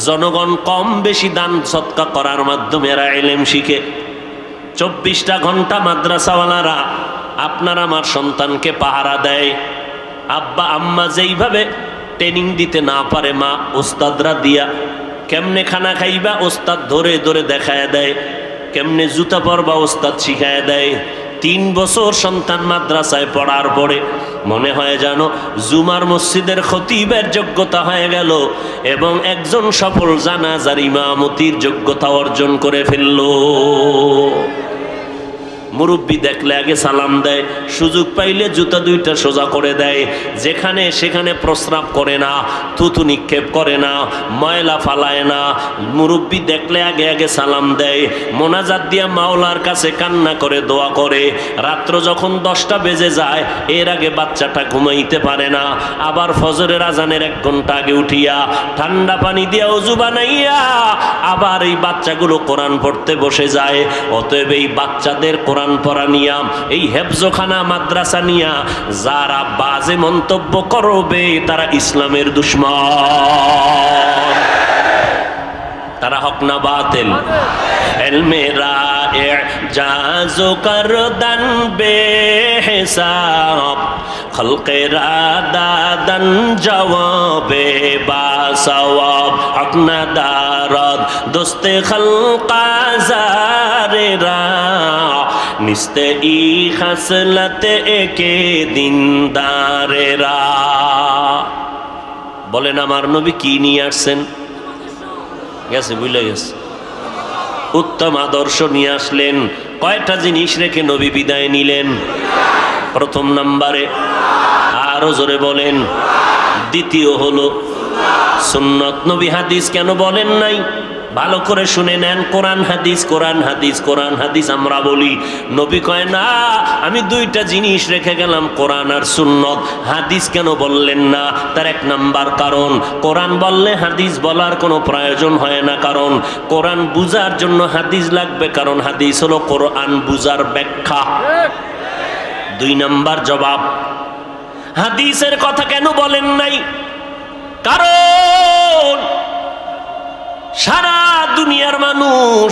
জনগণ কম বেশি দান সৎকা করার মাধ্যমে এরা ইলম শিখে। 24টা ঘন্টা মাদ্রাসাওয়ালারা আপনার আমার সন্তানকে পাহারা দেয়। আব্বা আম্মা যেইভাবে ট্রেনিং দিতে না পারে, মা ওস্তাদরা দিয়া, কেমনে খানা খাইবা ওস্তাদ ধরে ধরে দেখায় দেয়, কেমনে জুতা পরবা ওস্তাদ শিখায় দেয়। 3 বছর সন্তান মাদ্রাসায় পড়ার পরে মনে হয় যেন জুমার মসজিদের খতিবের যোগ্যতা হয়ে গেল এবং একজন সফল জানাজার ইমামতির যোগ্যতা অর্জন করে ফেলল। মুরব্বী দেখলে আগে সালাম দেয়, সুযোগ পাইলে জুতা 2টা সোজা করে দেয়, যেখানে সেখানে প্রস্রাব করে না, থুতু নিক্ষেপ করে না, ময়লা ফালায় না। মুরব্বী দেখলে আগে আগে সালাম দেয়, মোনাজাত দিয়া মাওলার কাছে কান্না করে দোয়া করে। রাত্র যখন 10টা বেজে যায়, এর আগে বাচ্চাটা ঘুমাইতে পারে না, আবার ফজরের আজানের 1 ঘন্টা আগে উঠিয়া ঠান্ডা পানি দিয়া ওযু বানাইয়া আবার এই বাচ্চাগুলো কোরআন পড়তে বসে যায়। অতএব এই বাচ্চাদের কোরআন পড়া নিয়া, এই হেফজখানা মাদ্রাসা নিয়া যারা বাজে মন্তব্য করবে তারা ইসলামের দুশমন, তারা হক না বাতিল। ইলমে রা'জাজু করদান বেহিসাব, খলকে রাদাদান জওয়াবে বাসওয়াব, হক না দারদ দোস্তে খলকা জারেরা, নিস্তে ই খাসলতে একে দিনদারেরা। বলেন আমার নবী কি নিয়ে আসছেন? গেছে, বুঝলে গেছে। উত্তম আদর্শ নিয়ে আসলেন। কয়টা জিনিস রেখে নবী বিদায় নিলেন? প্রথম নম্বরে, আরো জোরে বলেন, দ্বিতীয় হলো সুন্নত। নবী হাদিস কেন বলেন নাই? ভালো করে শুনে নেন, কোরআন হাদিস, কোরআন হাদিস, কোরআন হাদিস আমরা বলি। নবী কয় না, আমি 2টা জিনিস রেখে গেলাম, কোরআন আর সুন্নত। হাদিস কেন বললেন না? তার 1 নাম্বার কারণ, কোরআন বললে হাদিস বলার কোনো প্রয়োজন হয় না, কারণ কোরআন বুঝার জন্য হাদিস লাগবে, কারণ হাদিস হলো কোরআন বুঝার ব্যাখ্যা। 2 নাম্বার জবাব, হাদিসের কথা কেন বলেন নাই? কারণ সারা দুনিয়ার মানুষ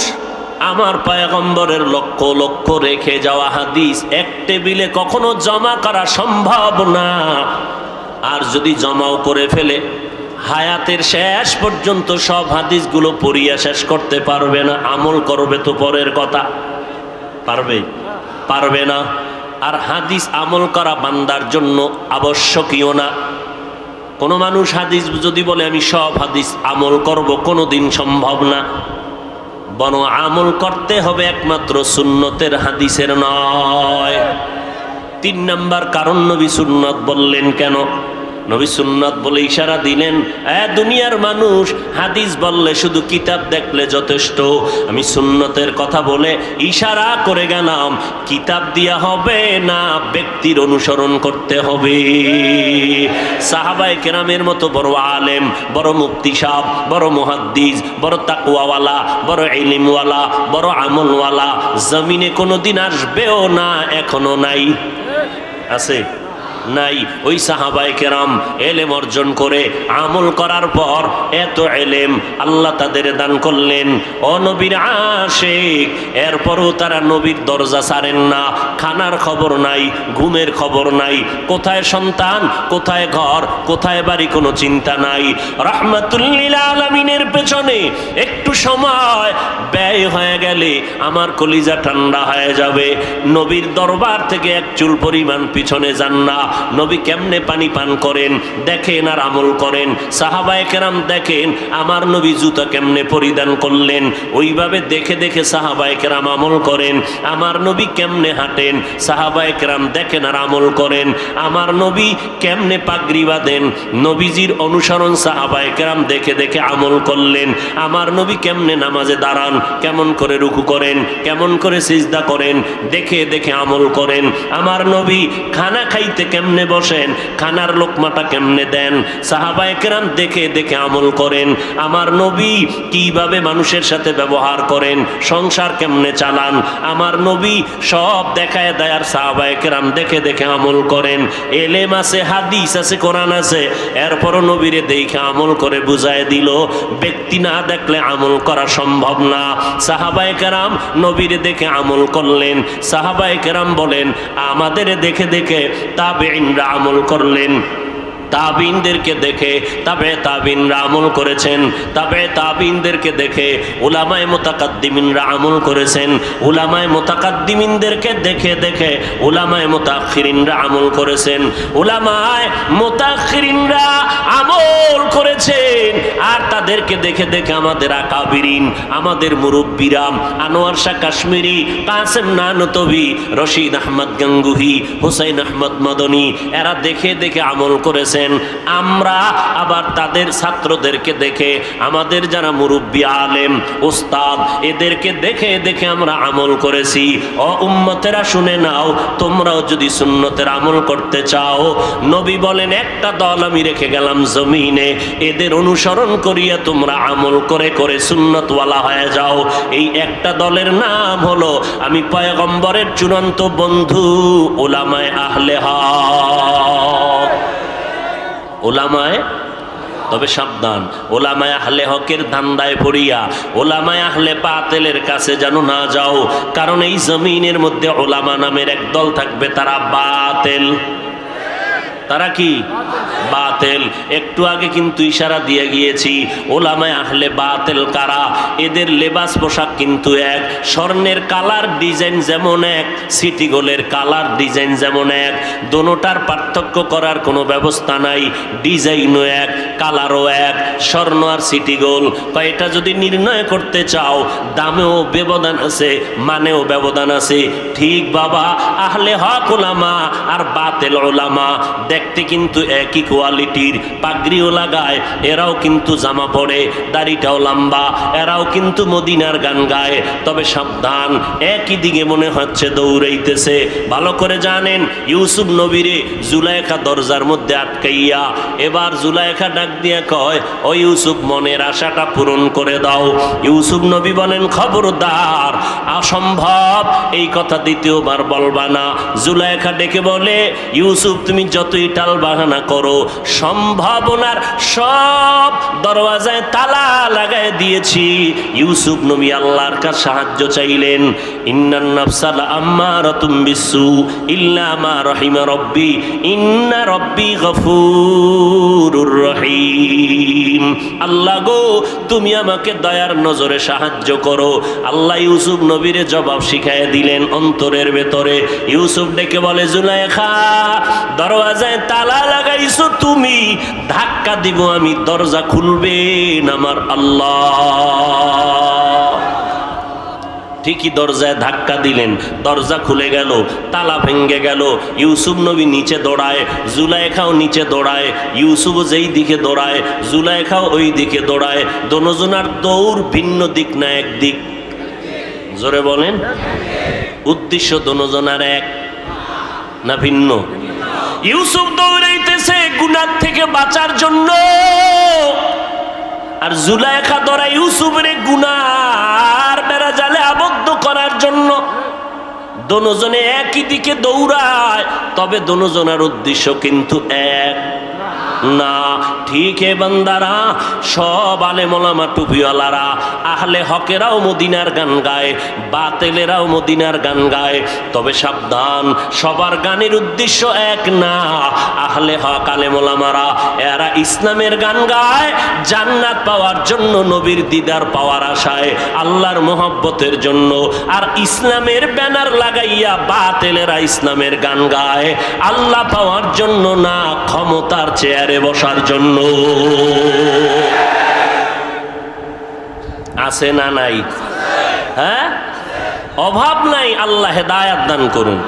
আমার পয়গম্বরের লক্ষ লক্ষ রেখে যাওয়া হাদিস এক টেবিলে কখনো জমা করা সম্ভব না। আর যদি জমাও করে ফেলে, হায়াতের শেষ পর্যন্ত সব হাদিসগুলো পড়িয়া শেষ করতে পারবে না। আমল করবে তো পরের কথা, পারবে? পারবে না। আর হাদিস আমল করা বান্দার জন্য আবশ্যকীয় না। কোনো মানুষ হাদিস যদি বলে আমি সব হাদিস আমল করব, কোনোদিন সম্ভব না। বরং আমল করতে হবে একমাত্র সুন্নতের, হাদিসের নয়। 3 নাম্বার কারণ, নবী সুন্নত বললেন কেন? নবী সুন্নাত বলে ইশারা দিলেন, দুনিয়ার মানুষ হাদিস বললে শুধু কিতাব দেখলে যথেষ্ট। আমি সুন্নতের কথা বলে ইশারা করে গেলাম, কিতাব দিয়া হবে না, ব্যক্তির অনুসরণ করতে হবে। সাহাবায়ে কেরামের মতো বড় আলেম, বড় মুফতি সাহেব, বড় মুহাদ্দিস, বড় তাকওয়াওয়ালা, বড় ইলমওয়ালা, বড় আমলওয়ালা জমিনে কোনোদিন আসবেও না, এখনো নাই। আছে? নাই। ওই সাহাবায়ে কেরাম এলেম অর্জন করে আমল করার পর এত এলেম আল্লাহ তাদের দান করলেন। ও নবীর আশিক, এরপরও তারা নবীর দরজা ছাড়েন না। খানার খবর নাই, ঘুমের খবর নাই, কোথায় সন্তান, কোথায় ঘর, কোথায় বাড়ি, কোনো চিন্তা নাই। রাহমাতুল লিল আলামিনের পেছনে একটু সময় ব্যয় হয়ে গেলে আমার কলিজা ঠান্ডা হয়ে যাবে। নবীর দরবার থেকে এক চুল পরিমাণ পিছনে যান না। নবী কেমনে পানি পান করেন দেখেন আর আমল করেন। সাহাবায়ে কেরাম দেখেন আমার নবী জুতা কেমনে পরিধান করলেন, ওইভাবে দেখে দেখে সাহাবায়ে কেরাম আমল করেন। আমার নবী কেমনে হাঁটেন, সাহাবায়ে কেরাম দেখেন আর আমল করেন। আমার নবী কেমনে পাগড়ি বাঁধেন, নবীজির অনুসরণ সাহাবায়ে কেরাম দেখে দেখে আমল করলেন। আমার নবী কেমনে নামাজে দাঁড়ান, কেমন করে রুকু করেন, কেমন করে সিজদা করেন, দেখে দেখে আমল করেন। আমার নবী খানা খাইতে কেমনে বসেন, খানার লোকমাটা কেমনে দেন, সাহাবায়ে কেরাম দেখে দেখে আমল করেন। আমার নবী কিভাবে মানুষের সাথে ব্যবহার করেন, সংসার কেমনে চালান, আমার নবী সব দেখায় দেয় আর সাহাবায়ে কেরাম দেখে দেখে আমল করেন। এলেম আছে, হাদিস আছে, কোরআন আছে, এরপরও নবীরে দেখে আমল করে বুঝায় দিল ব্যক্তি না দেখলে আমল করা সম্ভব না। সাহাবায়ে কেরাম নবীরে দেখে আমল করলেন। সাহাবায়ে কেরাম বলেন আমাদের দেখে দেখে তাবেঈনরা আমল করলেন। তাবিনদেরকে দেখে তাবিনরা আমল করেছেন। তাবিনদেরকে দেখে উলামায়ে মুতাকাদ্দিমিনরা আমল করেছেন। উলামায়ে মুতাকাদ্দিমিনদেরকে দেখে দেখে উলামায়ে মুতাআখিরিনরা আমল করেছেন। উলামায়ে মুতাআখিরিনরা আমল করেছেন আর তাদেরকে দেখে দেখে আমাদের আকাবিরিন, আমাদের মুরব্বিরা আনোয়ার শাহ কাশ্মীরি, কাসেম নানতবি, রশিদ আহমদ গাঙ্গুহি, হুসাইন আহমদ মাদনী, এরা দেখে দেখে আমল করেছেন। আমরা আবার তাদের ছাত্রদেরকে দেখে, আমাদের যারা মুরব্বী আলেম উস্তাদ, এদেরকে দেখে দেখে আমরা আমল করেছি। ও উম্মতেরা শুনে নাও, তোমরাও যদি সুন্নতের আমল করতে চাও, নবী বলেন একটা দল আমি রেখে গেলাম জমিনে, এদের অনুসরণ করিয়া তোমরা আমল করে করে সুন্নতওয়ালা হয়ে যাও। এই একটা দলের নাম হলো আমি পয়গম্বরের চূড়ান্ত বন্ধু উলামায়ে আহলে হক। ওলামায়, তবে সাবধান, ওলামায়ে আহলে হকের ধান্দায় পড়িয়া ওলামায়ে আহলে বাতিলের কাছে যেন না যাও। কারণ এই জমিনের মধ্যে ওলামা নামের এক দল থাকবে, তারা বাতিল। তারা কি? বাতিল। একটু আগে কিন্তু ইশারা দিয়ে গিয়েছি ওলামায়ে আহলে বাতিল কারা। এদের লেবাস পোশাক কিন্তু এক, স্বর্ণের কালার ডিজাইন যেমন এক, সিটি গোলের কালার ডিজাইন যেমন এক, দোনোটার পার্থক্য করার কোনো ব্যবস্থা নাই। ডিজাইনও এক, কালারও এক, স্বর্ণ আর সিটি গোল। এটা যদি নির্ণয় করতে চাও, দামেও ব্যবধান আছে, মানেও ব্যবধান আছে। ঠিক বাবা, আহলে হক ওলামা আর বাতিল ওলামা দেখতে কিন্তু একই কোয়ালিটির, পাগড়িও লাগায়, এরাও কিন্তু জামা পরে, দাড়িটাও লম্বা, এরাও কিন্তু মদিনার গান গায়। তবে সাবধান, একই দিকে মনে হচ্ছে দৌড়াইতেছে। ভালো করে জানেন, ইউসুফ নবীরে জুলাইখা দরজার মধ্যে আটকাইয়া, এবার জুলাইখা ডাক দিয়ে কয়, ও ইউসুফ মনের আশাটা পূরণ করে দাও। ইউসুফ নবী বলেন খবরদার, অসম্ভব, এই কথা দ্বিতীয়বার বলবা না। জুলাইখা ডেকে বলে, ইউসুফ তুমি যতই টাল বাহানা করো, সম্ভাবনার সব দরওয়াজায় তালা লাগায় দিয়েছি। ইউসুফ নবী আল্লাহর কাছে সাহায্য চাইলেন। ইন্নান নাফসা লাআম্মারাতুম বিসসু ইল্লা মা রাহিমা রাব্বি ইন্না রাব্বি গফুরুর রহিম। আল্লাহ গো, তুমি আমাকে দয়ার নজরে সাহায্য করো। আল্লাহ ইউসুফ নবীরে জবাব শিখাইয়া দিলেন অন্তরের ভেতরে। ইউসুফ ডেকে বলে, জুলাইখা দরওয়াজায় তালা লাগাইছো তুমি, ধাক্কা দিব আমি, দরজা খুলবেন আমার আল্লাহ। ঠিকই দরজায় ধাক্কা দিলেন, দরজা খুলে গেল, তালা ভেঙে গেল। ইউসুফ নবী নিচে দৌড়ায়, জুলাইখাও নিচে দৌড়ায়। ইউসুফ যেই দিকে দৌড়ায়, জুলাইখাও ওই দিকে দৌড়ায়। দোনোজনার দৌড় ভিন্ন দিক না এক দিক? জোরে বলেন। উদ্দেশ্য দোনোজনার এক না ভিন্ন? ইউসুফ দৌড়াইতেছে গুনাহ থেকে বাঁচার জন্য, আর জুলাইখা দৌড়ায় ইউসুফের গুনার বেড়া জালে আবদ্ধ করার জন্য। দোনোজনে একই দিকে দৌড়ায়, তবে দোনোজনের উদ্দেশ্য কিন্তু এক না। ঠিক এ বান্দারা, সব আলেম ওলামা টুপিওয়ালারা আহলে হকেরাও মদিনার গান গায়, বাতেলেরাও মদিনার গান গায়, তবে সাবধান, সবার গানের উদ্দেশ্য এক না। আহলে হক আলেম ওলামারা এরা ইসলামের গান গায় জান্নাত পাওয়ার জন্য, নবীর দিদার পাওয়ার আশায়, আল্লাহর মোহাব্বতের জন্য। আর ইসলামের ব্যানার লাগাইয়া বাতেলেরা ইসলামের গান গায় আল্লাহ পাওয়ার জন্য না, ক্ষমতার চেয়ারে বসার জন্য। আছে না নাই? হ্যাঁ, অভাব নাই। আল্লাহ হেদায়াত দান করুন।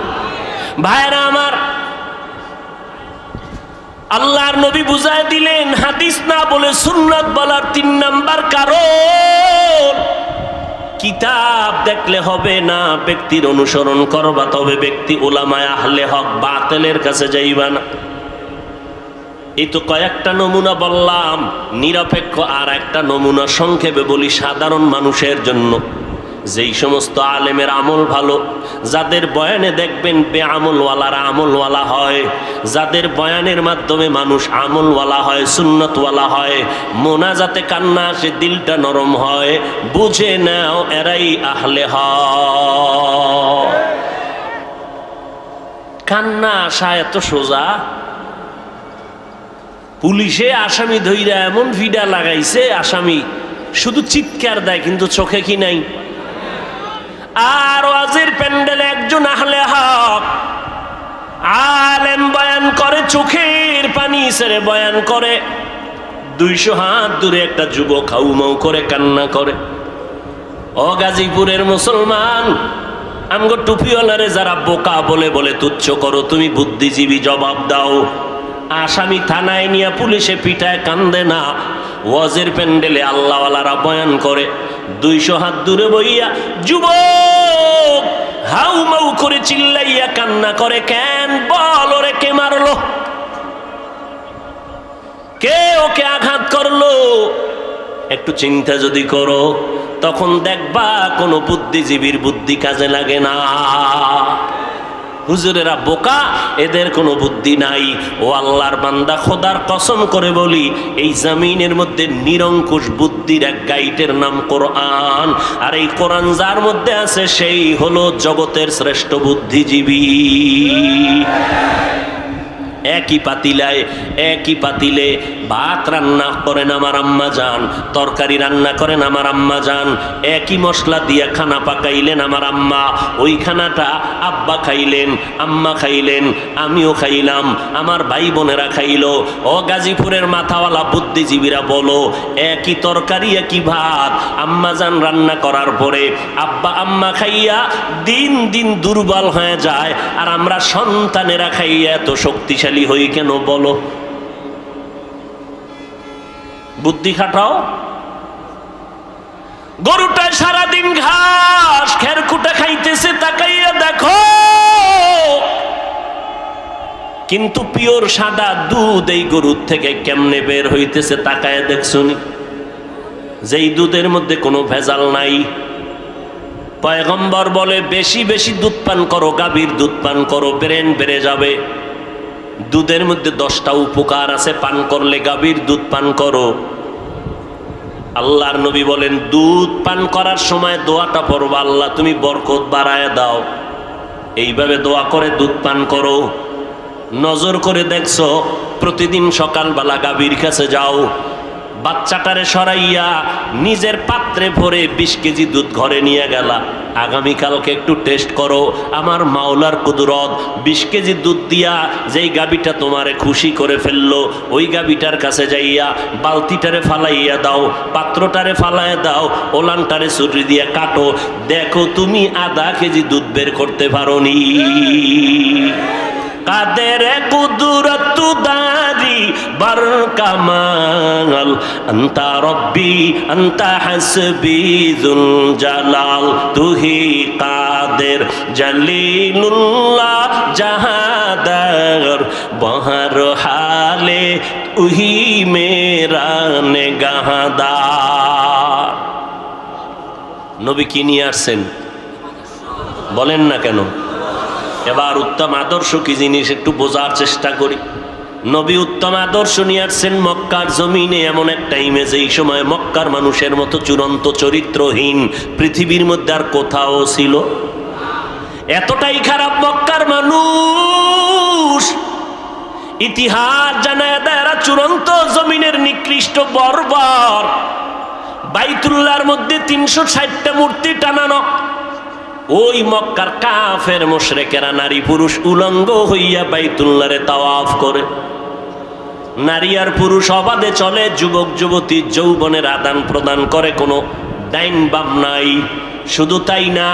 ভাইরা আমার, আল্লাহর নবী বুঝায় দিলেন, হাদিস না বলে সুন্নাত বলার 3 নাম্বার কারণ, কিতাব দেখলে হবে না, ব্যক্তির অনুসরণ করবা, তবে ব্যক্তি উলামায়ে আহলে হক বাতিলের কাছে যাইবা না। এই তো কয়েকটা নমুনা বললাম, নিরপেক্ষ আর একটা নমুনা সংক্ষেপে বলি সাধারণ মানুষের জন্য। যেই সমস্ত আলেমের আমল ভালো, যাদের বয়ানে দেখবেন বেআমলওয়ালারা আমলওয়ালা হয়, যাদের বয়ানের মাধ্যমে মানুষ আমলওয়ালা হয়, সুন্নতওয়ালা হয়, মোনাজাতে কান্না আসে, দিলটা নরম হয়, বুঝে নাও এরাই আহলে হক। কান্না আসা এত সোজা? পুলিশে আসামি ধইরা এমন ভিডা লাগাইছে, আসামি শুধু চিৎকার দেয় কিন্তু চোখে কি নাই। আর ওয়াজের প্যান্ডেলে একজন আহলে হক আলেম বয়ান করে, চোখের পানি ছেড়ে বয়ান করে, 200 হাত দূরে একটা যুবক হাউমাউ করে কান্না করে। ও গাজীপুরের মুসলমান, আমগো টুপিওয়ালারে যারা বোকা বলে বলে তুচ্ছ করো, তুমি বুদ্ধিজীবী জবাব দাও। আসামি থানায় নিয়ে পুলিশে পিটায় কান্দে না, ওয়াজের প্যান্ডেলে আল্লাহওয়ালারা বয়ান করে, 200 হাত দূরে বইয়া যুবক হাউমাউ করে চিল্লাইয়া কান্না করে। কেন? বল, ওরে কে মারলো? কে ওকে আঘাত করলো? একটু চিন্তা যদি করো, তখন দেখবা কোনো বুদ্ধিজীবীর বুদ্ধি কাজে লাগে না। হুজুরেরা বোকা, এদের কোনো বুদ্ধি নাই। ও আল্লাহর বান্দা, খোদার কসম করে বলি, এই জমিনের মধ্যে নিরঙ্কুশ বুদ্ধির এক গাইডের নাম কোরআন। আর এই কোরআন যার মধ্যে আছে, সেই হলো জগতের শ্রেষ্ঠ বুদ্ধিজীবী। একই পাতিলে ভাত রান্না করেন আমার আম্মা জান, তরকারি রান্না করেন আমার আম্মা জান, একই মশলা দিয়ে খানা পাকাইলেন আমার আম্মা, ওই খানাটা আব্বা খাইলেন, আম্মা খাইলেন, আমিও খাইলাম, আমার ভাই বোনেরা খাইলো। ও গাজীপুরের মাথাওয়ালা বুদ্ধিজীবীরা বলো, একই তরকারি একই ভাত আম্মা জান রান্না করার পরে আব্বা আম্মা খাইয়া দিন দিন দুর্বল হয়ে যায়, আর আমরা সন্তানেরা খাইয়া এত শক্তিশালী হই কেন বলো? বুদ্ধি খাটাও। গরুটা সারাদিন ঘাস খেরকুটা খাইতেছে, তাকাইয়া দেখো, কিন্তু পিওর সাদা দুধ এই গরুর থেকে কেমনে বের হইতেছে তাকায় দেখছনি? যেই দুধের মধ্যে কোনো ভেজাল নাই। পয়গম্বর বলে, বেশি বেশি দুধ পান করো, গাভীর দুধ পান করো, ব্রেন বেড়ে যাবে। দুধের মধ্যে 10টা উপকার আছে, পান করলে গাভীর দুধ পান করো। আল্লাহর নবী বলেন, দুধ পান করার সময় দোয়াটা পড়বা, আল্লাহ তুমি বরকত বাড়ায় দাও। এইভাবে দোয়া করে দুধ পান করো। নজর করে দেখছো, প্রতিদিন সকালবেলা গাভীর কাছে যাও, বাচ্চাটারে সরাইয়া নিজের পাত্রে ভরে 20 কেজি দুধ ঘরে নিয়ে গেলা। আগামীকালকে একটু টেস্ট করো, আমার মাওলার কুদরত, 20 কেজি দুধ দিয়া যেই গাভীটা তোমারে খুশি করে ফেললো, ওই গাভীটার কাছে যাইয়া বালতিটারে ফালাইয়া দাও, পাত্রটারে ফালাইয়া দাও, ওলানটারে ছুরি দিয়ে কাটো, দেখো তুমি আধা কেজি দুধ বের করতে পারোনি। কাদের কুদরত দারি বার কামাল, আন্তা রব্বি আন্তা হাসবি যুল জালাল, তুহি কাদের জলিলুল্লাহ জাহাদার, বহর হালে তুহি মেরা নেগাহদার। নবী কি নিয়ে আসছেন বলেন না কেন? এবার উত্তম আদর্শ কি জিনিস একটু বোঝার চেষ্টা করি। নবী উত্তম আদর্শ নিয়ে আসছেন মক্কার জমিনে এমন একটা ইমেজ, এই সময় মক্কার মানুষের মতো চূড়ান্ত চরিত্রহীন পৃথিবীর মধ্যে আর কোথাও ছিল। এতটাই খারাপ মক্কার মানুষ, ইতিহাস জানায় দেয় এরা চূড়ান্ত জমিনের নিকৃষ্ট বর্বর। বাইতুল্লাহর মধ্যে 360টা মূর্তি টানানো। ওই মক্কার কাফের মুশরিকেরা নারী পুরুষ উলঙ্গ হইয়া বাইতুল্লাহরে তাওয়াফ করে। নারী আর পুরুষ অবাধে চলে, যুবক যুবতী যৌবনের আদান প্রদান করে, কোনো ডাইন বাম নাই। শুধু তাই না,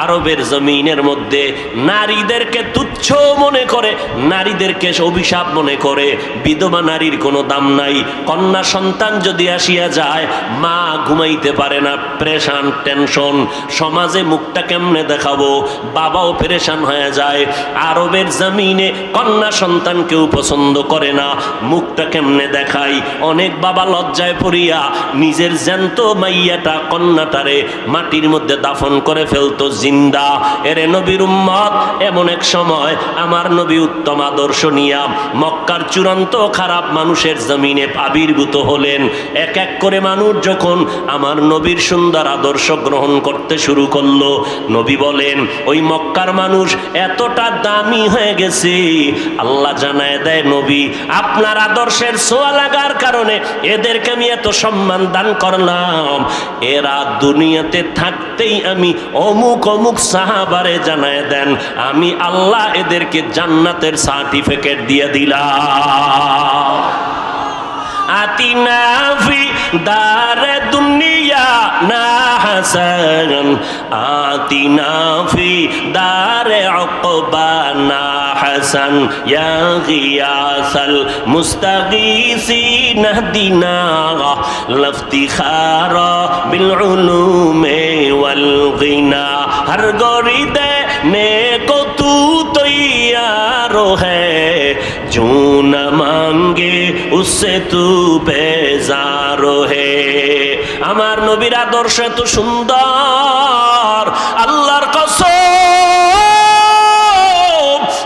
আরবের জমিনের মধ্যে নারীদেরকে তুচ্ছ মনে করে, নারীদেরকে অভিশাপ মনে করে। বিধবা নারীর কোনো দাম নাই। কন্যা সন্তান যদি আসিয়া যায়, মা ঘুমাইতে পারে না, পেরেশান, টেনশন, সমাজে মুখটা কেমনে দেখাবো, বাবাও পেরেশান হয়ে যায়। আরবের জমিনে কন্যা সন্তান কেউ পছন্দ করে না, মুখটা কেমনে দেখাই। অনেক বাবা লজ্জায় পড়িয়া নিজের জ্যান্ত মাইয়াটা, কন্যাটারে মাটির মধ্যে দাফন করে ফেলতো জিন্দা। এরে নবীর উম্মত, এমন এক সময় আমার নবী উত্তম আদর্শ নিয়া মক্কার চূড়ান্ত খারাপ মানুষের জমিনে আবির্ভূত হলেন। এক এক করে মানুষ যখন আমার নবীর সুন্দর আদর্শ গ্রহণ করতে শুরু করলো, নবী বলেন ওই মক্কার মানুষ এতটা দামি হয়ে গেছে, আল্লাহ জানায় দেয় নবী আপনার আদর্শের ছোঁয়া লাগার কারণে এদেরকে আমি এত সম্মান দান করলাম, এরা দুনিয়াতে থাকতেই আমি অমুক অমুক সাহাবারে জানায় দেন আমি আল্লাহ এদেরকে জান্নাতের সার্টিফিকেট দিয়ে দিলাম। আতিনা ফি দারে দুনিয়া না হাসান, আতিনা ফি দারে উকবা না হাসান, ইয়া গিয়াসাল মুস্তাগীসিন নাহদিনা লফতিখারা বিল উলুমে ওয়াল গিনা, হর গরিদে নেকো তু তৈয়ার হ্যায়, जो न मांगे उससे तू बेजार है। আমার নবীর আদর্শ এত সুন্দর, আল্লাহর কসম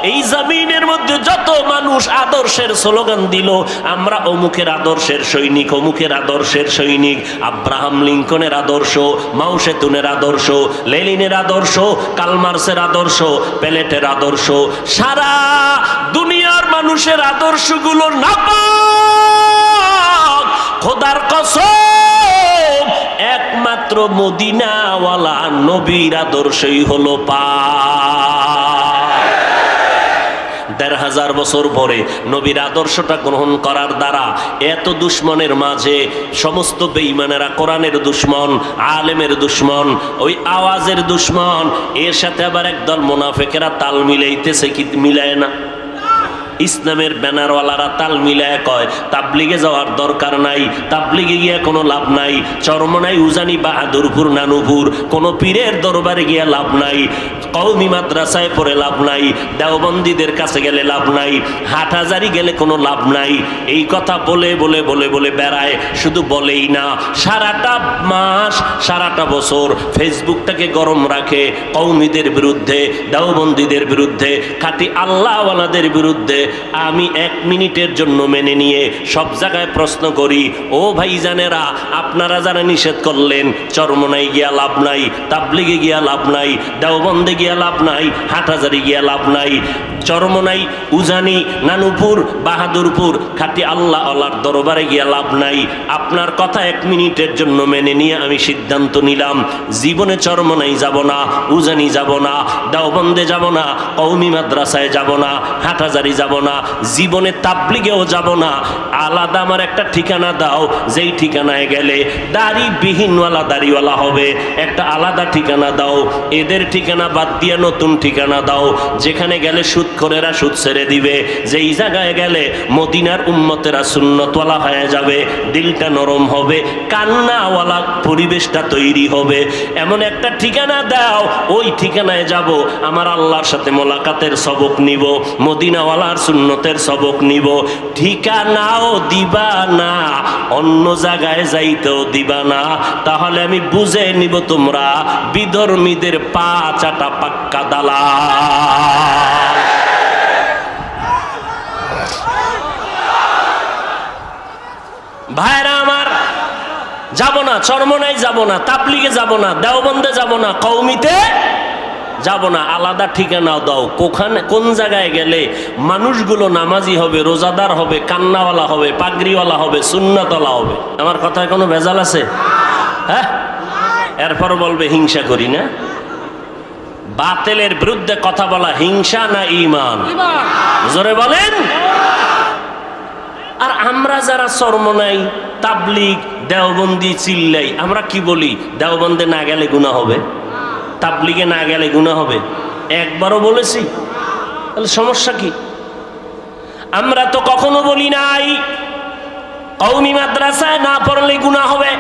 এই জমিনের মধ্যে যত মানুষ আদর্শের স্লোগান দিল, আমরা অমুকের আদর্শের সৈনিক, অমুকের আদর্শের সৈনিক, আব্রাহাম লিঙ্কনের আদর্শ, মাও সেতুনের আদর্শ, লেনিনের আদর্শ, কালমার্সের আদর্শ, প্যালেটের আদর্শ, সারা দুনিয়ার মানুষের আদর্শগুলো নাপাক। খোদার কসম একমাত্র মদিনাওয়ালা নবীর আদর্শই হলো পাক। ১৫০০ বছর পরে নবীর আদর্শটা গ্রহণ করার দ্বারা এত দুশ্মনের মাঝে সমস্ত বেঈমানেরা, কোরআনের দুশ্মন, আলেমের দুশ্মন, ওই আওয়াজের দুশ্মন, এর সাথে আবার একদল মুনাফিকেরা তাল মিলাইতেছে, কি মিলায় না? ইসলামের ব্যানারওয়ালারা তাল মিলায় কয় তাবলিগে যাওয়ার দরকার নাই, তাবলিগে গিয়া কোনো লাভ নাই, চরমনাই, উজানি, বাহাদুরপুর, নানুপুর কোনো পীরের দরবারে গিয়া লাভ নাই, কওমি মাদ্রাসায় পড়ে লাভ নাই, দেওবন্দীদের কাছে গেলে লাভ নাই, হাটহাজারি গেলে কোনো লাভ নাই। এই কথা বলে বলে বলে বলে বেড়ায়, শুধু বলেই না, সারাটা মাস সারাটা বছর ফেসবুকটাকে গরম রাখে কওমিদের বিরুদ্ধে, দেওবন্দীদের বিরুদ্ধে, খাঁটি আল্লাহওয়ালাদের বিরুদ্ধে। আমি 1 মিনিটের জন্য মেনে নিয়ে সব জায়গায় প্রশ্ন করি, ও ভাইজানেরা আপনারা যারা নিষেধ করলেন, চরমনাই গিয়া লাভ নাই, তাবলিগে গিয়া লাভ নাই, দেওবন্দে গিয়া লাভ নাই, হাটহাজারি গিয়া লাভ নাই, চরমনাই, উজানি, নানুপুর, বাহাদুরপুর খাঁটি আল্লাহ আল্লাহর দরবারে গিয়া লাভ নাই, আপনার কথা 1 মিনিটের জন্য মেনে নিয়ে আমি সিদ্ধান্ত নিলাম জীবনে চরমনাই যাব না, উজানি যাব না, দেওবন্দে যাব না, কওমি মাদ্রাসায় যাব না, হাটহাজারি যাব না, জীবনে তাবলিগেও যাব না। আলাদা আমার একটা ঠিকানা দাও, যেই ঠিকানায় গেলে দাড়িবিহীনওয়ালা দাড়িওয়ালা হবে, একটা আলাদা ঠিকানা দাও, এদের ঠিকানা বাদ দিয়ে নতুন ঠিকানা দাও, যেখানে গেলে সুদখোরেরা সুদ ছেড়ে দিবে, যেই জায়গায় গেলে মদিনার উম্মতেরা সুন্নতওয়ালা হয়ে যাবে, দিলটা নরম হবে, কান্নাওয়ালা পরিবেশটা তৈরি হবে, এমন একটা ঠিকানা দাও, ওই ঠিকানায় যাব, আমার আল্লাহর সাথে মোলাকাতের সবক নিব, মদিনাওয়ালার সুন্নতের সবক নিব, ঠিকানাও দিবা না, অন্য জায়গায় যাইতেও দিবা না, তাহলে আমি বুঝে নিব তোমরা বিধর্মীদের পা চাটা পাক্কা দালাল। ভাইরা আমার, যাব না, চরমনাই যাব না, তাবলিগে যাব না, দেওবন্দে যাব না, কওমিতে যাব না, আলাদা ঠিকানা দাও। কোন জায়গায় গেলে মানুষগুলো নামাজি হবে, রোজাদার হবে, কান্নাওয়ালা হবে, পাগড়িওয়ালা হবে, সুন্নাতওয়ালা হবে। আমার কথায় কোনো ভেজাল আছে? হ্যাঁ, এরপর বলবে হিংসা করি না। বাতিলের বিরুদ্ধে কথা বলা হিংসা না ঈমান? জোরে বলেন। আর আমরা যারা চরমনাই, তাবলিগ, দেওবন্দি চিল্লাই, আমরা কি বলি? দেওবন্দে না গেলে গুনাহ হবে, তাবলিগে না গেলে গুনাহ হবে। একবারও বলেছি? তাহলে সমস্যা কি? আমরা তো কখনো বলি নাই কওমি মাদ্রাসায় না পড়লে গুনাহ হবে,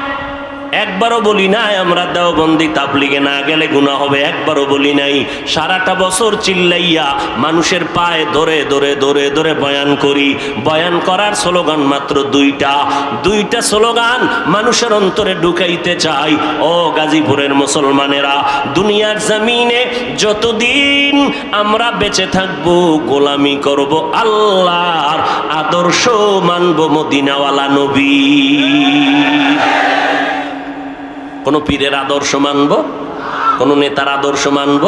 একবারও বলি নাই আমরা দেওবন্দি তাবলিগে না গেলে গুনাহ হবে, একবারও বলি নাই। সারাটা বছর চিল্লাইয়া মানুষের পায়ে ধরে ধরে ধরে ধরে বয়ান করি। বয়ান করার স্লোগান মাত্র দুইটা স্লোগান মানুষের অন্তরে ঢুকাইতে চাই। ও গাজীপুরের মুসলমানেরা, দুনিয়ার জমিনে যতদিন আমরা বেঁচে থাকব গোলামি করব আল্লাহর, আদর্শ মানব মদিনাওয়ালা নবী। কোন পীরের আদর্শ মানব? কোন নেতার আদর্শ মানব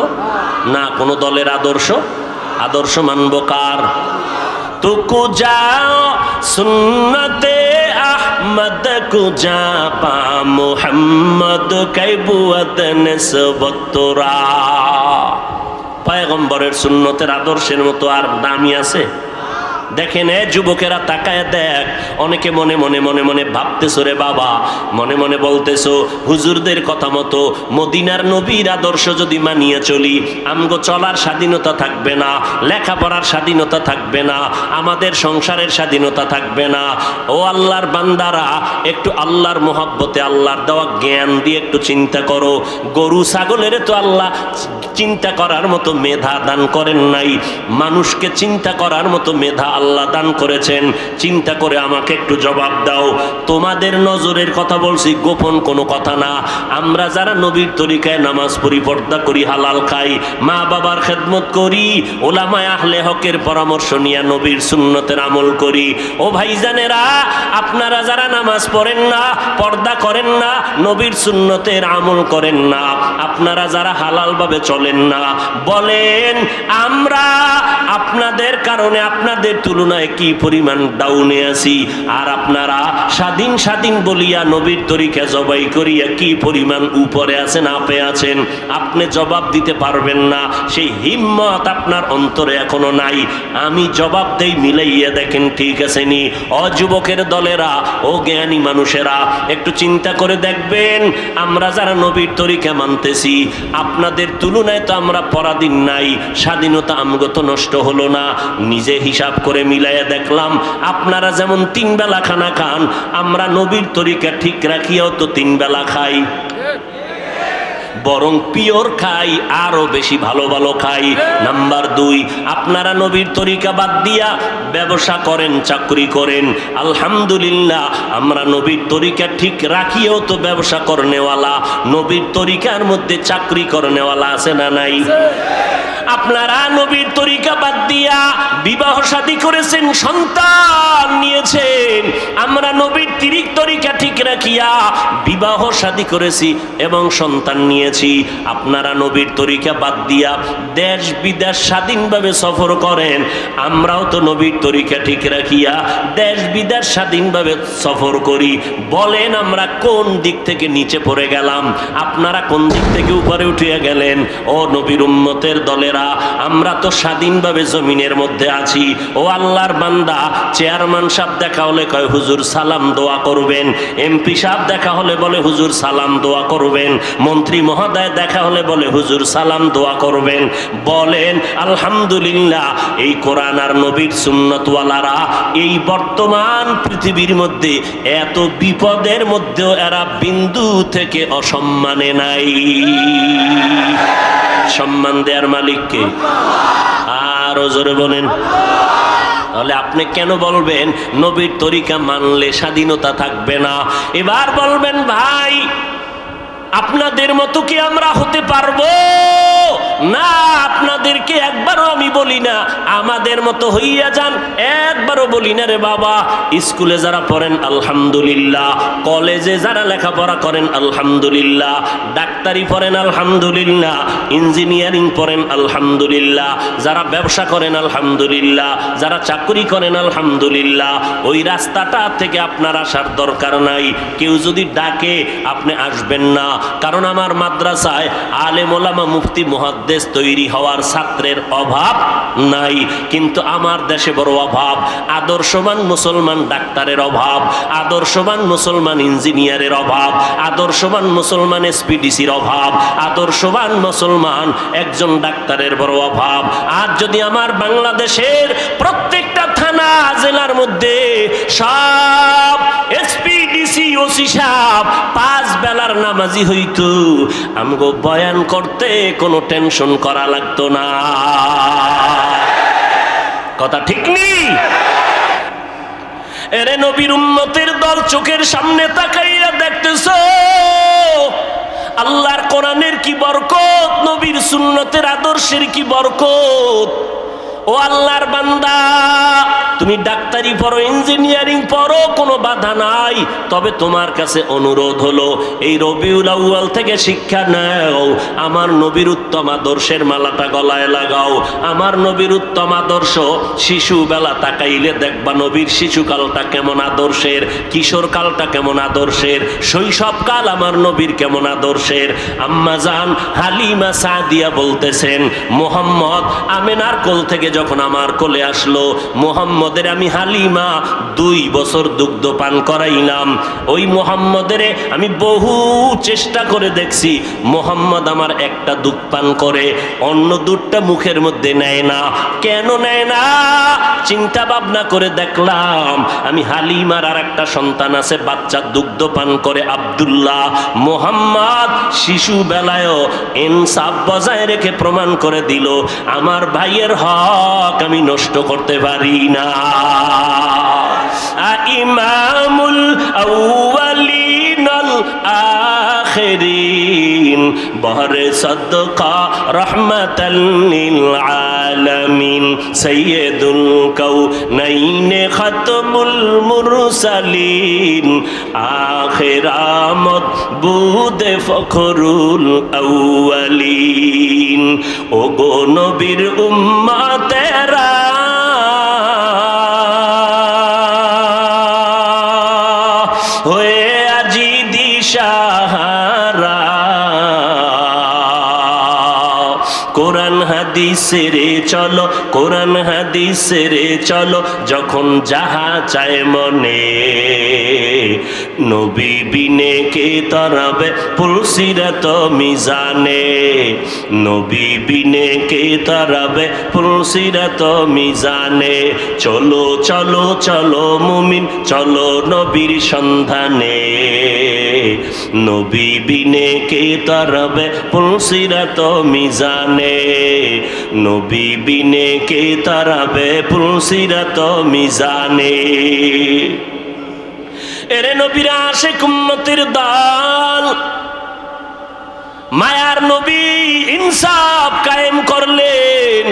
না? কোন দলের আদর্শ মানব কার? তুকু যাও সুন্নতে আহমদ কুজা পা মুহাম্মদ কাইবুয়াত নিসবতরা। পয়গম্বরের সুন্নতের আদর্শের মতো আর দামি আছে? দেখেন, যুবকেরা তাকায় দেখ, অনেকে মনে মনে মনে মনে ভাবতেছো রে বাবা, মনে মনে বলতেছো হুজুরদের কথা মতো মদিনার নবীর আদর্শ যদি মানিয়ে চলি, আমগো চলার স্বাধীনতা থাকবে না, লেখাপড়ার স্বাধীনতা থাকবে না, আমাদের সংসারের স্বাধীনতা থাকবে না। ও আল্লাহর বান্দারা, একটু আল্লাহর মোহাব্বতে, আল্লাহর দেওয়া জ্ঞান দিয়ে একটু চিন্তা করো। গরু ছাগলের তো আল্লাহ চিন্তা করার মতো মেধা দান করেন নাই, মানুষকে চিন্তা করার মতো মেধা আল্লাহ দান করেছেন। চিন্তা করে আমাকে একটু জবাব দাও। তোমাদের নজরের কথা বলছি, গোপন কোনো কথা না। আমরা যারা নবীর তরিকায় নামাজ পড়ি, পর্দা করি, হালাল খাই, মা বাবার খেদমত করি, ওলামায়ে আহলে হকের পরামর্শ নিয়ে নবীর সুন্নতের আমল করি, ও ভাইজানেরা, আপনারা যারা নামাজ পড়েন না, পর্দা করেন না, নবীর সুন্নতের আমল করেন না, আপনারা যারা হালাল ভাবে চলেন না, বলেন আমরা আপনাদের কারণে, আপনাদের তুলনায় কি পরিমাণ ডাউনে আছি, আর আপনারা স্বাধীন স্বাধীন বলিয়া নবীর তরিকা জবাই করিয়া কি পরিমাণ উপরে আছেন, আপে আছেন। আপনি জবাব দিতে পারবেন না, সেই হিম্মত আপনার অন্তরে এখনো নাই। আমি জবাব দেই, মিলাইয়া দেখেন ঠিক আছে নি? অযুবকের দলেরা, ও জ্ঞানী মানুষেরা, একটু চিন্তা করে দেখবেন, আমরা যারা নবীর তরিকা মানতেছি, আপনাদের তুলনায় তো আমরা পরাধীন নাই, স্বাধীনতা আমগত নষ্ট হলো না। নিজে হিসাব করে মিলাইয়া দেখলাম, আপনারা যেমন 3 বেলা খানা খান, আমরা নবীর তরিকা ঠিক রাখিয়াও তো 3 বেলা খাই, বরং পিওর খাই, আরো বেশি ভালো ভালো খাই। নাম্বার 2, আপনারা নবীর তরিকা বাদ দিয়া ব্যবসা করেন, চাকরি করেন। আলহামদুলিল্লাহ, আমরা নবীর তরিকা ঠিক রাখিও তো ব্যবসা করনেওয়ালা, নবীর তরিকার মধ্যে চাকরি করনেওয়ালা আছে না নাই? আপনারা নবীর তরিকা বাদ দিয়া বিবাহ শাদী করেছেন, সন্তান নিয়েছেন। আমরা নবীর তরিকা ঠিক রাখিয়া বিবাহ শাদী করেছি এবং সন্তান নিয়েছি। আপনারা নবীর তরিকা বাদ দিয়া দেশ বিদেশ স্বাধীনভাবে সফর করেন, আমরাও তো নবীর তরিকা ঠিক রাখিয়া দেশ বিদেশ স্বাধীনভাবে সফর করি। বলেন আমরা কোন দিক থেকে নিচে পড়ে গেলাম, আপনারা কোন দিক থেকে উপরে উঠিয়া গেলেন? ও নবীর উম্মতের দলেরা, আমরা তো স্বাধীনভাবে জমিনের মধ্যে আছি। ও আল্লাহর বান্দা, চেয়ারম্যান সাহেব দেখা হলে কয় হুজুর সালাম দোয়া করবেন, এমপি সাহেব দেখা হলে বলে হুজুর সালাম দোয়া করবেন, মন্ত্রী মহোদয় দেখা হলে বলে হুজুর সালাম দোয়া করবেন। বলেন আলহামদুলিল্লাহ, এই কোরআন আর নবীর সুন্নতওয়ালারা এই বর্তমান পৃথিবীর মধ্যে এত বিপদের মধ্যেও এরা বিন্দু থেকে অসম্মানে নাই। সম্মান দেওয়ার মালিক কে? আরো জোরে বলেন। তাহলে আপনি কেন বলবেন নবীর তরিকা মানলে স্বাধীনতা থাকবে না? এবার বলবেন ভাই আপনাদের মতো কি আমরা হতে পারবো না? আপনাদেরকে একবারও আমি বলি না আমাদের মতো হইয়া যান, একবারও বলি না রে বাবা। স্কুলে যারা পড়েন আলহামদুলিল্লাহ, কলেজে যারা লেখাপড়া করেন আলহামদুলিল্লাহ, ডাক্তারি পড়েন আলহামদুলিল্লাহ, ইঞ্জিনিয়ারিং পড়েন আলহামদুলিল্লাহ, যারা ব্যবসা করেন আলহামদুলিল্লাহ, যারা চাকরি করেন আলহামদুলিল্লাহ, ওই রাস্তাটা থেকে আপনার আসার দরকার নাই। কেউ যদি ডাকে আপনি আসবেন না, কারণ আমার মাদ্রাসায় আলেম ওলামা মুফতি মুহাদ্দিস তৈরি হওয়ার ছাত্রের অভাব নাই, কিন্তু আমার দেশে বড় অভাব। আদর্শবান মুসলমান ডাক্তারের অভাব, আদর্শবান মুসলমান ইঞ্জিনিয়ারের অভাব, আদর্শবান মুসলমান এসপিডিসির অভাব, আদর্শবান মুসলমান একজন ডাক্তারের বড় অভাব। আর যদি আমার বাংলাদেশের প্রত্যেকটা থানা জেলার মধ্যে সব এসপিডিসি ওসি সাহেব 5 বেলার নামাজি হইতো, আমগো বয়ান করতে কোনো টেনশন করা লাগতো না। কথা ঠিক নেই? এরে নবীর উম্মতের দল চোখের সামনে তাকাইয়া দেখতেছো আল্লাহর কোরআনের কি বরকত, নবীর সুন্নতের আদর্শের কি বরকত। ও আল্লাহর বান্দা, তুমি ডাক্তারি পড়ো, ইঞ্জিনিয়ারিং পড়ো, কোনো বাধা নাই। তবে তোমার কাছে অনুরোধ হলো এই রবিউল আউয়াল থেকে শিক্ষা নাও, আমার নবীর উত্তম আদর্শের মালাটা গলায় লাগাও। আমার নবীর উত্তম আদর্শ শিশু বেলা তাকাইলে দেখবা নবীর শিশুকালটা কেমন আদর্শের, কিশোরকালটা কেমন আদর্শের, শৈশবকাল আমার নবীর কেমন আদর্শের। আম্মা জান হালিমা সাদিয়া বলতেছেন মুহাম্মদ আমেনার কোল থেকে যখন আমার কোলে আসলো, মুহাম্মদের আমি হালিমা 2 বছর দুগ্ধ পান করাইলাম। ওই মুহাম্মদের আমি বহু চেষ্টা করে দেখছি, মুহাম্মদ আমার একটা দুধ পান করে, অন্য দুধটা মুখের মধ্যে নেয় না। কেন নেয় না? চিন্তা ভাবনা করে দেখলাম আমি হালিমার আর একটা সন্তান আছে, বাচ্চা দুগ্ধ পান করে আব্দুল্লাহ। মুহাম্মদ শিশু বেলায়ও ইনসাফ বজায় রেখে প্রমাণ করে দিল আমার ভাইয়ের হক আমি নষ্ট করতে পারি না। ইমামুল আউয়ালিন আল আখিরিন বহরে সদকা রাহমাতাল লিল আলামিন সাইয়্যিদুল কাউনাইন খাতমুল মুরসালিন আখিরামত বুদে ফখরুল আউয়ালিন। ও গো নবীর উম্মতেরা হয়ে আজি দিশাহারা, কোরআন হাদিসের চলো, কোরআন হাদিসের চলো, যখন যাহা চায় মনে, নবী বিনে কে তরাবে পুলসিরাত মিজানে, নবী বিনে কে তরাবে পুলসিরাত মিজানে। চলো চলো চলো মুমিন চলো নবীর সন্ধানে, নবী বিনে কে তরাবে পুলসিরাত মিজানে, নবী বিনে কে তরাবে পুলসিরাত মিজানে। এরে নবীরা আশিক উম্মতের দল, মায়ার নবী ইনসাফ কায়েম করলেন।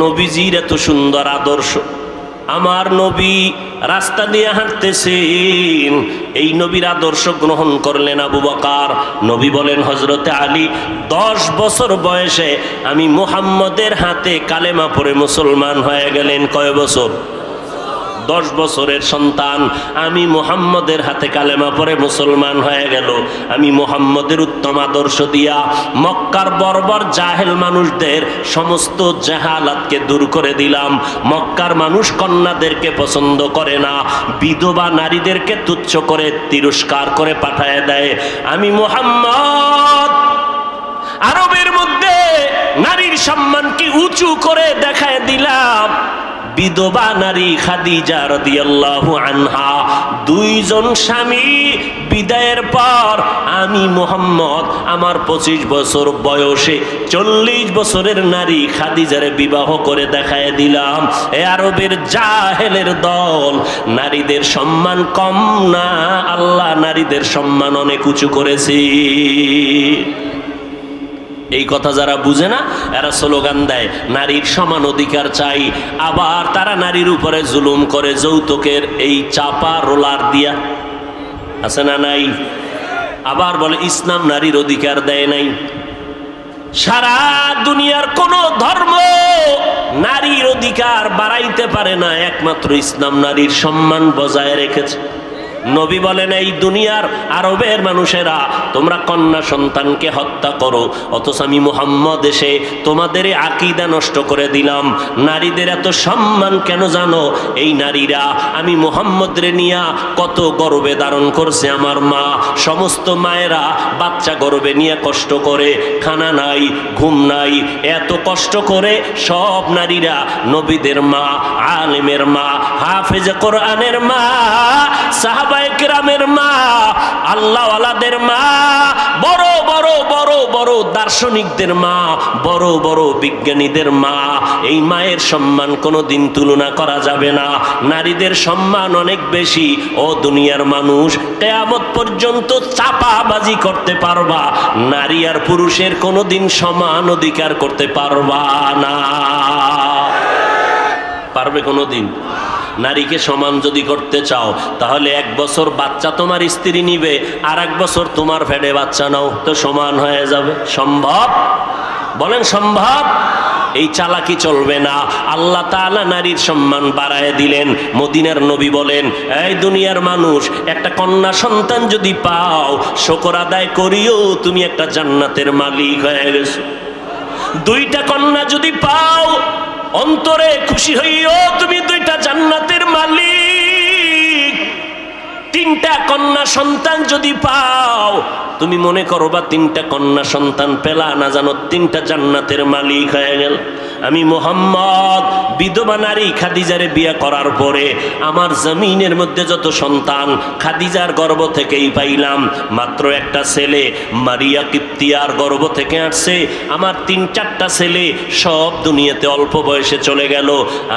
নবীজির এত সুন্দর আদর্শ, আমার নবী রাস্তা দিয়ে হাঁটতেছেন, এই নবীর আদর্শ গ্রহণ করলেন আবু বকর। নবী বলেন হযরতে আলী 10 বছর বয়সে আমি মুহাম্মদের হাতে কালেমা পড়ে মুসলমান হয়ে গেলেন। কয় বছর? 10 বছরের সন্তান আমি মুহাম্মদের হাতে কালেমা পড়ে মুসলমান হয়ে গেল। আমি মুহাম্মদের উত্তম আদর্শ দিয়া মক্কার বর্বর জাহেল মানুষদের সমস্ত জাহালাতকে দূর করে দিলাম। মক্কার মানুষ কন্যাদেরকে পছন্দ করে না, বিধবা নারীদেরকে তুচ্ছ করে তিরস্কার করে পাঠায় দেয়। আমি মুহাম্মদ আরবের মধ্যে নারীর সম্মানকে উঁচু করে দেখায় দিলাম। বিধবা নারী খাদিজা রাদিয়াল্লাহু আনহা, দুইজন স্বামী বিদায়ের পর আমি মুহাম্মদ আমার 25 বছর বয়সে 40 বছরের নারী খাদিজারে বিবাহ করে দেখায় দিলাম। এ আরবের জাহেলের দল, নারীদের সম্মান কম না, আল্লাহ নারীদের সম্মান অনেক উঁচু করেছে। এই কথা যারা বুঝে না এরা স্লোগান দেয় নারীর সমান অধিকার চাই, আবার তারা নারীর উপরে জুলুম করে যৌতুকের এই চাপা রোলার দিয়া, আছে না নাই? আবার বলে ইসলাম নারীর অধিকার দেয় নাই। সারা দুনিয়ার কোন ধর্ম নারীর অধিকার বাড়াইতে পারে না, একমাত্র ইসলাম নারীর সম্মান বজায় রেখেছে। নবী বলেন এই দুনিয়ার আরবের মানুষেরা তোমরা কন্যা সন্তানকে হত্যা করো, অথচ আমি মুহাম্মদ এসে তোমাদের আকীদা নষ্ট করে দিলাম। নারীদের এত সম্মান কেন জানো? এই নারীরা আমি মুহাম্মদরে নিয়া কত গর্বে ধারণ করছে আমার মা। সমস্ত মায়েরা বাচ্চা গর্বে নিয়ে কষ্ট করে, খানা নাই, ঘুম নাই, এত কষ্ট করে সব নারীরা নবীদের মা, আলেমের মা, হাফেজে কোরআনের মা, সাহাবায়ে কেরামের মা, আল্লাহওয়ালাদের মা, বড় বড় বড় বড় দার্শনিকদের মা, বড় বড় বিজ্ঞানীদের মা। এই মায়ের সম্মান কোনোদিন তুলনা করা যাবে না। নারীদের সম্মান অনেক বেশি। ও দুনিয়ার মানুষ, কিয়ামত পর্যন্ত চাপাবাজি করতে পারবা, নারী আর পুরুষের কোনোদিন সমান অধিকার করতে পারবা না। পারবে কোনোদিন? নারীকে সমান যদি করতে চাও তাহলে 1 বছর বাচ্চা তোমার স্ত্রী নিবে, আর 1 বছর তোমার ফেডে বাচ্চা নাও, তো সমান হয়ে যাবে। সম্ভব? বলেন সম্ভব? এই চালাকি চলবে না। আল্লাহ তাআলা নারীর সম্মান বাড়ায় দিলেন। মদিনার নবী বলেন, এই দুনিয়ার মানুষ, একটা কন্যা সন্তান যদি পাও শুকর আদায় করিও, তুমি একটা জান্নাতের মালিক হয়ে গেছো। 2টা কন্যা যদি পাও অন্তরে খুশি হইও, তুমি 2টা জান্নাতের মালিক। 3টা কন্যা সন্তান যদি পাও, তুমি মনে করো বা 3টা কন্যা সন্তান পেলা না জানো 3টা জান্নাতের মালিক হয়ে গেল। আমি মুহাম্মদ বিধবা নারী খাদিজারে বিয়ে করার পরে আমার জমিনের মধ্যে যত সন্তান খাদিজার গর্ভ থেকেই পাইলাম। মাত্র একটা ছেলে মারিয়া কিপ্তিয়ার গর্ভ থেকে আসছে। আমার 3-4টা ছেলে সব দুনিয়াতে অল্প বয়সে চলে গেল।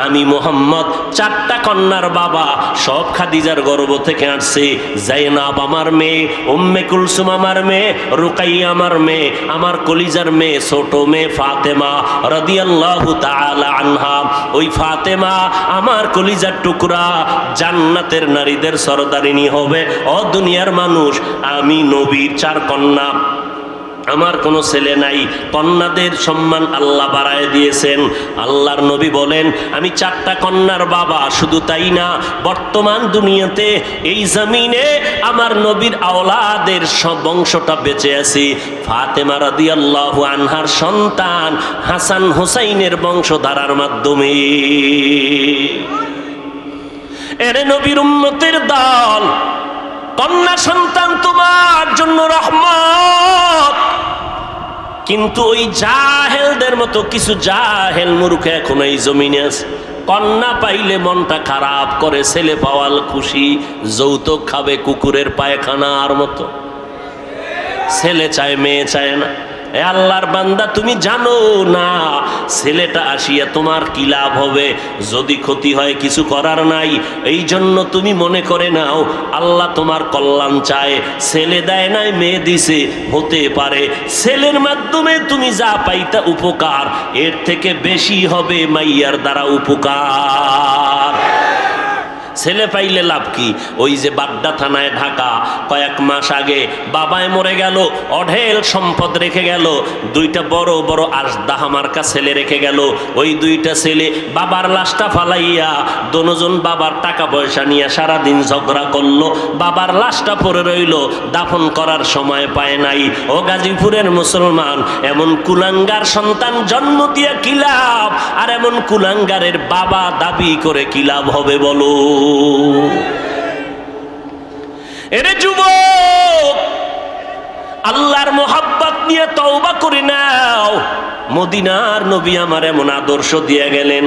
আমি মুহাম্মদ 4টা কন্যার বাবা, সব খাদিজার গর্ভ থেকে আসছে। জাইনাব আমার মেয়ে, উম্মে কুলসুম আমার মেয়ে, রুকাইয়া আমার মেয়ে, আমার কলিজার মেয়ে ছোট মেয়ে ফাতেমা রাদিয়াল্লাহু তাআলা আনহা। ওই ফাতেমা আমার কলিজার টুকরা, জান্নাতের নারীদের সরদারিনী হবে। ও দুনিয়ার মানুষ, আমি নবীর 4 কন্যা, আমার কোনো ছেলে নাই। কন্যাদের সম্মান আল্লাহ বাড়ায় দিয়েছেন। আল্লাহর নবী বলেন, আমি 4টা কন্যার বাবা। শুধু তাই না, বর্তমান দুনিয়াতে এই জমিনে আমার নবীর আওলাদের সব বংশটা বেঁচে আছে। ফাতেমা রাদিয়াল্লাহু আনহার সন্তান হাসান হুসাইনের বংশধারার মাধ্যমে। এরে নবীর উম্মতের দল, কন্যা সন্তান তোমার জন্য রহমত। কিন্তু ওই জাহেলদের মতো কিছু জাহেল মূর্খ এখন এই জমিনে আছে। কন্যা পাইলে মনটা খারাপ করে, ছেলে পাওয়াল খুশি, যৌতুক খাবে কুকুরের পায়খানার মতো। ছেলে চায়, মেয়ে চায় না। এ আল্লাহর বান্দা, তুমি জানো না ছেলেটা আসিয়া তোমার কি লাভ হবে? যদি ক্ষতি হয় কিছু করার নাই। এই জন্য তুমি মনে করে নাও আল্লাহ তোমার কল্যাণ চায়। ছেলে দেয় নাই, মেয়ে দিছে, হতে পারে ছেলের মাধ্যমে তুমি যা পাইতা উপকার, এর থেকে বেশি হবে মাইয়ার দ্বারা উপকার। ছেলে পাইলে লাভ কি? ওই যে বাড্ডা থানায় ঢাকা, কয়েক মাস আগে বাবায় মরে গেল, অঢেল সম্পদ রেখে গেল, 2টা বড় বড় আজদাহা মার্কা ছেলে রেখে গেল। ওই 2টা ছেলে বাবার লাশটা ফালাইয়া দোনোজন বাবার টাকা পয়সা নিয়ে সারাদিন ঝগড়া করলো। বাবার লাশটা পড়ে রইল, দাফন করার সময় পায় নাই। ও গাজীপুরের মুসলমান, এমন কুলাঙ্গার সন্তান জন্ম দিয়ে কি লাভ? আর এমন কুলাঙ্গারের বাবা দাবি করে কি লাভ হবে বলো? এরে যুবক, আল্লাহর মোহাব্বত নিয়ে তওবা করে নাও। মদিনার নবী আমার এমন আদর্শ দিয়ে গেলেন।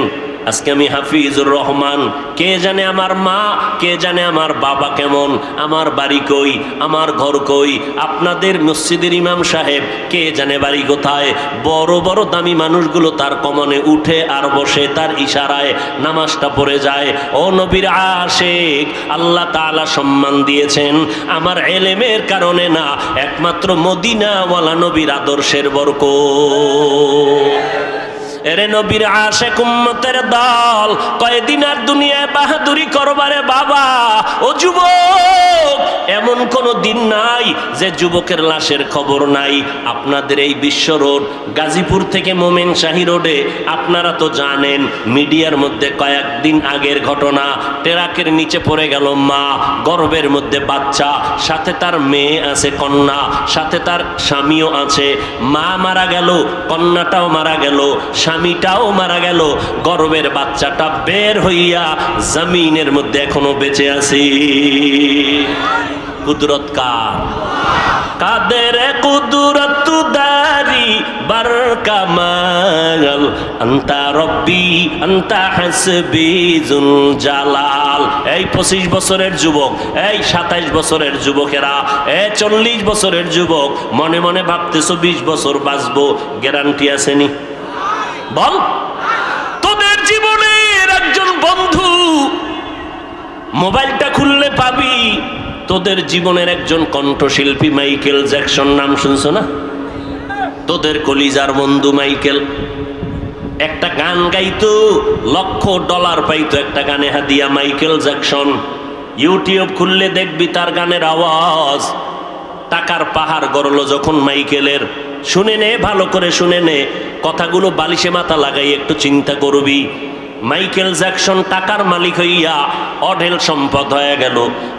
আজকে আমি হাফিজুর রহমান, কে জানে আমার মা, কে জানে আমার বাবা কেমন, আমার বাড়ি কই, আমার ঘর কই। আপনাদের মসজিদের ইমাম সাহেব কে জানে বাড়ি কোথায়। বড় বড় দামি মানুষগুলো তার কমনে উঠে আর বসে, তার ইশারায় নামাজটা পড়ে যায়। ও নবীর আশিক, আল্লাহ তাআলা সম্মান দিয়েছেন আমার এলেমের কারণে না, একমাত্র মদিনাওয়ালা নবীর আদর্শের বরকত। এরে নবীর আশিক উম্মতের দল, কয়দিন আর দুনিয়ায় বাহাদুরি করবারে বাবা। ও যুবক, এমন কোনো দিন নাই যে যুবকের লাশের খবর নাই। আপনাদের এই বিশ্ব রোড, গাজীপুর থেকে মোমেনশাহী রোডে, আপনারা তো জানেন মিডিয়ার মধ্যে কয়েকদিন আগের ঘটনা, ট্রাকের নিচে পড়ে গেল মা, গর্ভের মধ্যে বাচ্চা, সাথে তার মেয়ে আছে, কন্যা, সাথে তার স্বামীও আছে। মা মারা গেল, কন্যাটাও মারা গেল, স্বামীটাও মারা গেল, গর্ভের বাচ্চাটা বের হইয়া জমিনের মধ্যে এখনো বেঁচে আছে। কুদরত কার? কাদের কুদরত দারি বার কামাল, আন্তা রব্বি আন্তা হাসবি জুল জালাল। এই 25 বছরের যুবক, এই 27 বছরের যুবকেরা, এই 40 বছরের যুবক, মনে মনে ভাবতেছো 20 বছর বাঁচবো, গ্যারান্টি আসেনি? বল, তোদের জীবনের একজন বন্ধু, মোবাইলটা খুললে পাবি তোদের জীবনের একজন কণ্ঠশিল্পী মাইকেল জ্যাকসন, নাম শুনছো না? তোদের কলিজার বন্ধু মাইকেল একটা গান গাইতো, $1,00,000 পাইতো একটা গানে হাদিয়া। মাইকেল জ্যাকসন, ইউটিউব খুললে দেখবি তার গানের আওয়াজ, টাকার পাহাড় গড়লো যখন মাইকেলের। শুনে নে, ভালো করে শুনে নে, কথাগুলো বালিশে মাথা লাগাই একটু চিন্তা করবি। মাইকেল জ্যাকসন টাকার মালিক হইয়া অঢেল সম্পদ হয়ে গেল।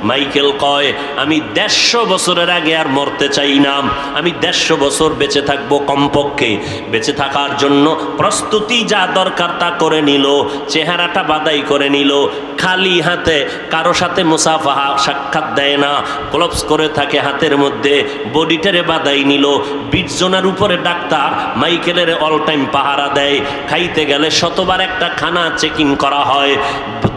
মাইকেল কয়, আমি 150 বছরের আগে আর মরতে চাই না, আমি 150 বছর বেঁচে থাকবো কমপক্ষে। বেঁচে থাকার জন্য প্রস্তুতি যা দরকার তা করে নিল, চেহারাটা বাদাই করে নিল, খালি হাতে, কারো সাথে মুসাফাহা সাক্ষাৎ দেয় না, গ্লোভস করে থাকে হাতের মধ্যে, বডিটারে বাদাই নিল। 20 জনের উপরে ডাক্তার মাইকেলের অল টাইম পাহারা দেয়। খাইতে গেলে শতবার একটা খানা চেকিং করা হয়,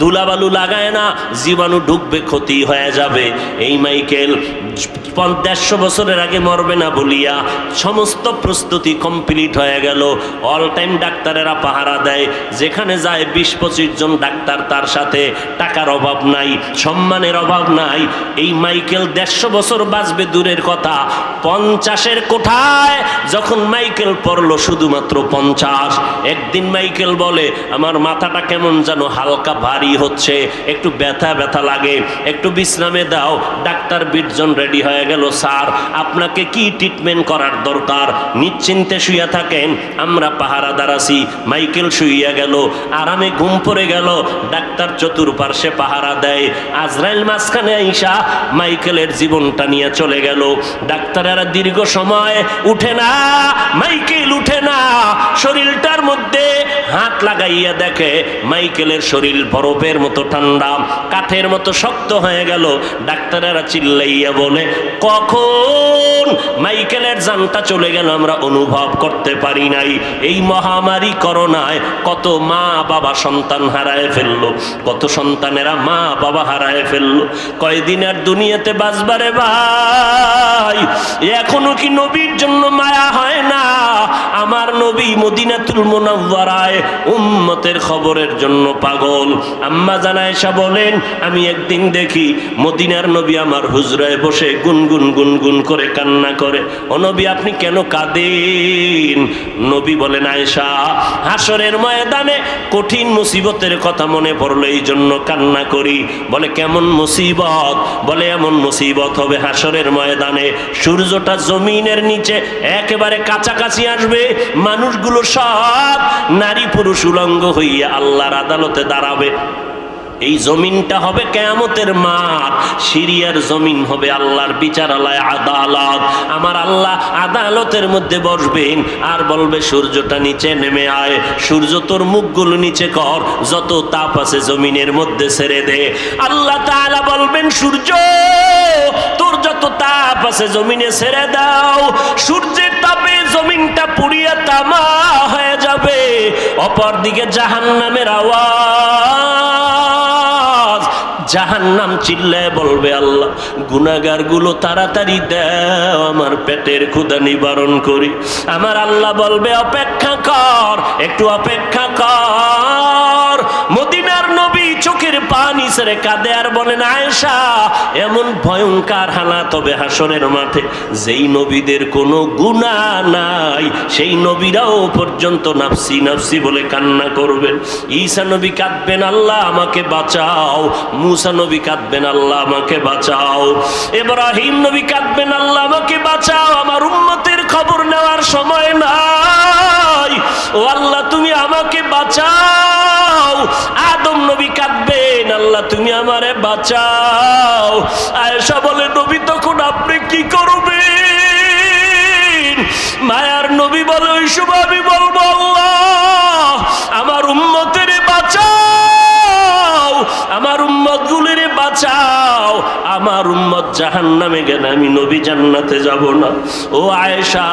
ধুলাবালু লাগায় না, জীবাণু ঢুকবে, ক্ষতি হয়ে যাবে। এই মাইকেল 150 বছরের আগে মরবে না বলিয়া সমস্ত প্রস্তুতি কমপ্লিট হয়ে গেল। অল টাইম ডাক্তারেরা পাহারা দেয়, যেখানে যায় 20-25 জন ডাক্তার তার সাথে। টাকার অভাব নাই, সম্মানের অভাব নাই। এই মাইকেল 150 বছর বাঁচবে দূরের কথা, 50-এর কোঠায় যখন মাইকেল পড়লো শুধুমাত্র 50। একদিন মাইকেল বলে, আমার মাথাটা কেমন যেন হালকা ভারী হচ্ছে, একটু ব্যথা ব্যথা লাগে, একটু বিশ্রামে দাও। ডাক্তার 20 জন রেডি হয়ে গেল, স্যার আপনাকে কি ট্রিটমেন্ট করার দরকার, নিশ্চিন্তে শুইয়া থাকেন, আমরা পাহারাদার আছি। মাইকেল শুইয়া গেল, আরামে ঘুম পড়ে গেল। ডাক্তার চতুর্পার্শ্বে পাহারা দেয়। আজরাইল মাঝখানে আইসা মাইকেলের জীবনটা নিয়ে চলে গেল। ডাক্তারেরা দীর্ঘ সময় উঠে না, মাইকেল উঠে না। শরীরটার মধ্যে হাত লাগাইয়া দেখে মাইকেলের শরীর বরফের মতো ঠান্ডা, কাঠের মতো শক্ত হয়ে গেল। ডাক্তারেরা চিল্লাইয়া বলে, কখন মাইকেলের জানটা চলে গেল আমরা অনুভব করতে পারি নাই। এই মহামারী করোনায় কত মা বাবা সন্তান হারায় ফেললো, কত সন্তানেরা মা বাবা হারায় ফেললো। কয়দিন আর দুনিয়াতে বাঁচবারে ভাই, এখনো কি নবীর জন্য মায়া হয় না? আমার নবী মদিনাতুল মুনাওয়ারায় উম্মতের খবরের জন্য পাগল। আম্মা জান আয়েশা বলেন, আমি একদিন দেখি মদিনার নবী আমার হুজরায় বসে গুনগুন গুনগুন করে কান্না করে। ও নবী, আপনি কেন কাঁদেন? নবী বলেন, আয়েশা, হাসরের ময়দানে কঠিন মুসিবতের কথা মনে পড়লো, এই জন্য কান্না করি। বলে, কেমন মুসিবত? বলে, এমন মুসিবত হবে হাসরের ময়দানে সূর্যটা জমিনের নিচে একেবারে কাছাকাছি আসবে, মানুষগুলো সব নারী পুরুষ উলঙ্গ হইয়া আল্লাহর আদালতে দাঁড়াবে। এই জমিনটা হবে কিয়ামতের মাঠ, সিরিয়ার জমিন হবে আল্লাহর বিচারালয়, আদালত। আমার আল্লাহ আদালতের মধ্যে বসবেন আর বলবে, সূর্যটা নিচে নেমে আয়, সূর্য তোর মুখগুলো নিচে কর, যত তাপ আছে জমিনের মধ্যে ছেড়ে দে। আল্লাহ তাআলা বলবেন, সূর্য তোর যত তাপ পাশে জমিনে ছেড়ে দাও, সূর্যের তাপে জমিনটা পুড়িয়া তামা হয়ে যাবে। অপরদিকে জাহান্নামের আওয়াজ, জাহান্নাম চিল্লায় বলবে, আল্লাহ গুনাহগার গুলো তাড়াতাড়ি দাও, আমার পেটের ক্ষুধা নিবারণ করি। আমার আল্লাহ বলবে, অপেক্ষা কর, একটু অপেক্ষা কর। মদিনার নবী চোখের পানি ছেড়ে কাঁদে আর বলেন, আয়েশা, এমন ভয়ঙ্কর হালাত হবে হাসরের মাঠে, যেই নবীদের কোনো গুনাহ নাই সেই নবীরাও পর্যন্ত নাফসি নাফসি বলে কান্না করবেন। ঈসা নবী কাঁদবেন, আল্লাহ আমাকে বাঁচাও। মুসা নবী কাঁদবেন, আল্লাহ আমাকে বাঁচাও। ইব্রাহিম নবী কাঁদবেন, আল্লাহ আমাকে বাঁচাও, আমার উম্মতের খবর নেওয়ার সময় নাই, ও আল্লাহ তুমি আমাকে বাঁচাও। আদম নবী কাঁদবেন, আল্লাহ তুমি আমারে বাঁচাও। আয়েশা বলে, নবী তখন আপনি কি করবেন? মায়ার নবী বলে, ওই সময় আমি বলবো, আল্লাহ আমার উম্মতের বাঁচাও, আমার উম্মত গুলিরে বাঁচাও, আমার উম্মত জাহান্নামে গেলে আমি নবী জান্নাতে যাব না। ও আয়েশা,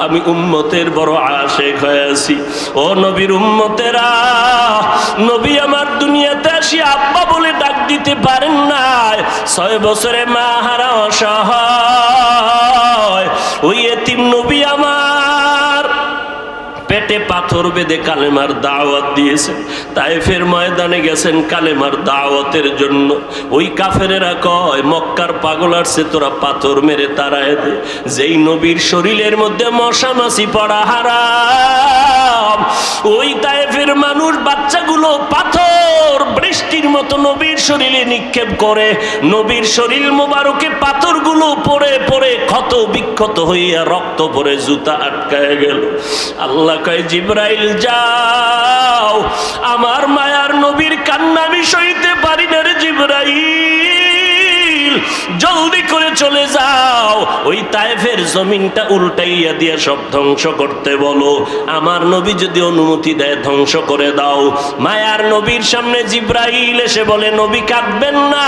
আমি উম্মতের বড় আশিক হয়ে আছি। ও নবীর উম্মতেরা, নবী আমার দুনিয়াতে আসি আব্বা বলে ডাক দিতে পারেন না, 6 বছরে মা হারা অসহায় ওই এতিম নবী আমার পেটে পাথর বেঁধে কালেমার দাওয়াত দিয়েছেন। তায়েফের ময়দানে গেছেন কালেমার দাওয়াতের জন্য। ওই কাফেরেরা কয়, মক্কার পাগল আসছে, তোরা পাথর মেরে তাড়ায় দে। যেই নবীর শরীরের মধ্যে মশা মাছি পড়া হারাম, ওই তায়েফের মানুষ বাচ্চাগুলো পাথর বৃষ্টির মতো নবীর শরীরে নিক্ষেপ করে। নবীর শরীর মোবারকে পাথরগুলো পড়ে পড়ে ক্ষত বিক্ষত হইয়া রক্ত পড়ে জুতা আটকায় গেল। আল্লাহ কয়, জিবরাইল যাও, আমার মায়ার নবীর কান্না আমি সইতে পারি না রে জিবরাইল, জলদি করে চলে যাও, ওই তায়েফের জমিনটা উল্টাইয়া দিয়ে সব ধ্বংস করতে বলো। আমার নবী যদি অনুমতি দেয় ধ্বংস করে দাও। মায়ার নবীর সামনে জিবরাইল এসে বলে, নবী কাঁদবেন না,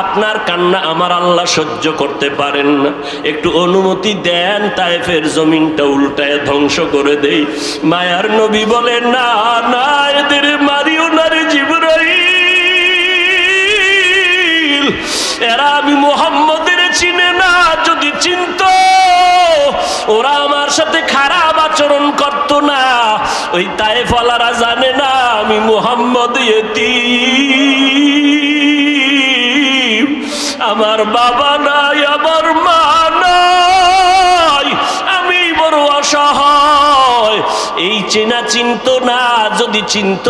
আপনার কান্না আমার আল্লাহ সহ্য করতে পারেন না, একটু অনুমতি দেন, তায়েফের জমিনটা উল্টায় ধ্বংস করে দেই। মায়ার নবী বলে, না না, এদের মারিও না রে জিবরাইল, এরা আমি মুহাম্মদের চিনে না, যদি চিনত ওরা আমার সাথে খারাপ আচরণ করত না। ওই তায়েফওয়ালারা জানে না আমি মুহাম্মদ ইয়তীম, আমার বাবা নাই, আমার মা নাই, আমি বড় অসহায়। এই চেনা চিন্ত না, যদি চিন্ত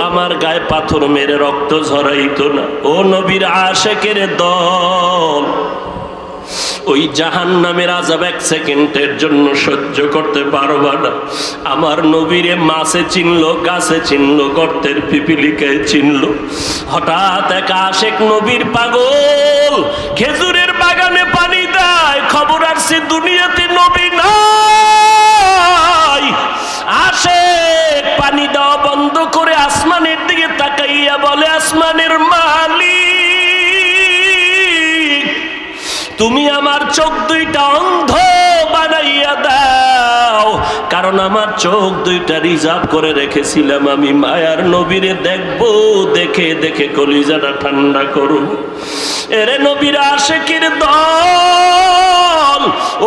আমার গায়ে পাথর মেরে রক্ত ঝরাইতো না। ও নবীর আশিকের দল, ওই জাহান্নামের আযাব 1 সেকেন্ডের জন্য সহ্য করতে পারবা না। আমার নবীরে মাছে চিনলো, গাছে চিনলো, গর্তের পিপিলিকায় চিনলো। হঠাৎ এক আশিক নবীর পাগল খেজুরের বাগানে পানি দেয়, খবর আসছে দুনিয়াতে নবী নাই। আশিক পানি দেওয়া বন্ধ করে আসমানের দিকে তাকাইয়া বলে, আসমানের মালিক, তুমি আমার চোখ দুইটা অন্ধ বানাইয়া দাও, কারণ আমার চোখ দুইটা রিজার্ভ করে রেখেছিলাম আমি মায়ার নবীরে দেখবো, দেখে দেখে কলিজাটা ঠান্ডা করব। এরে নবীর আশিকের দল,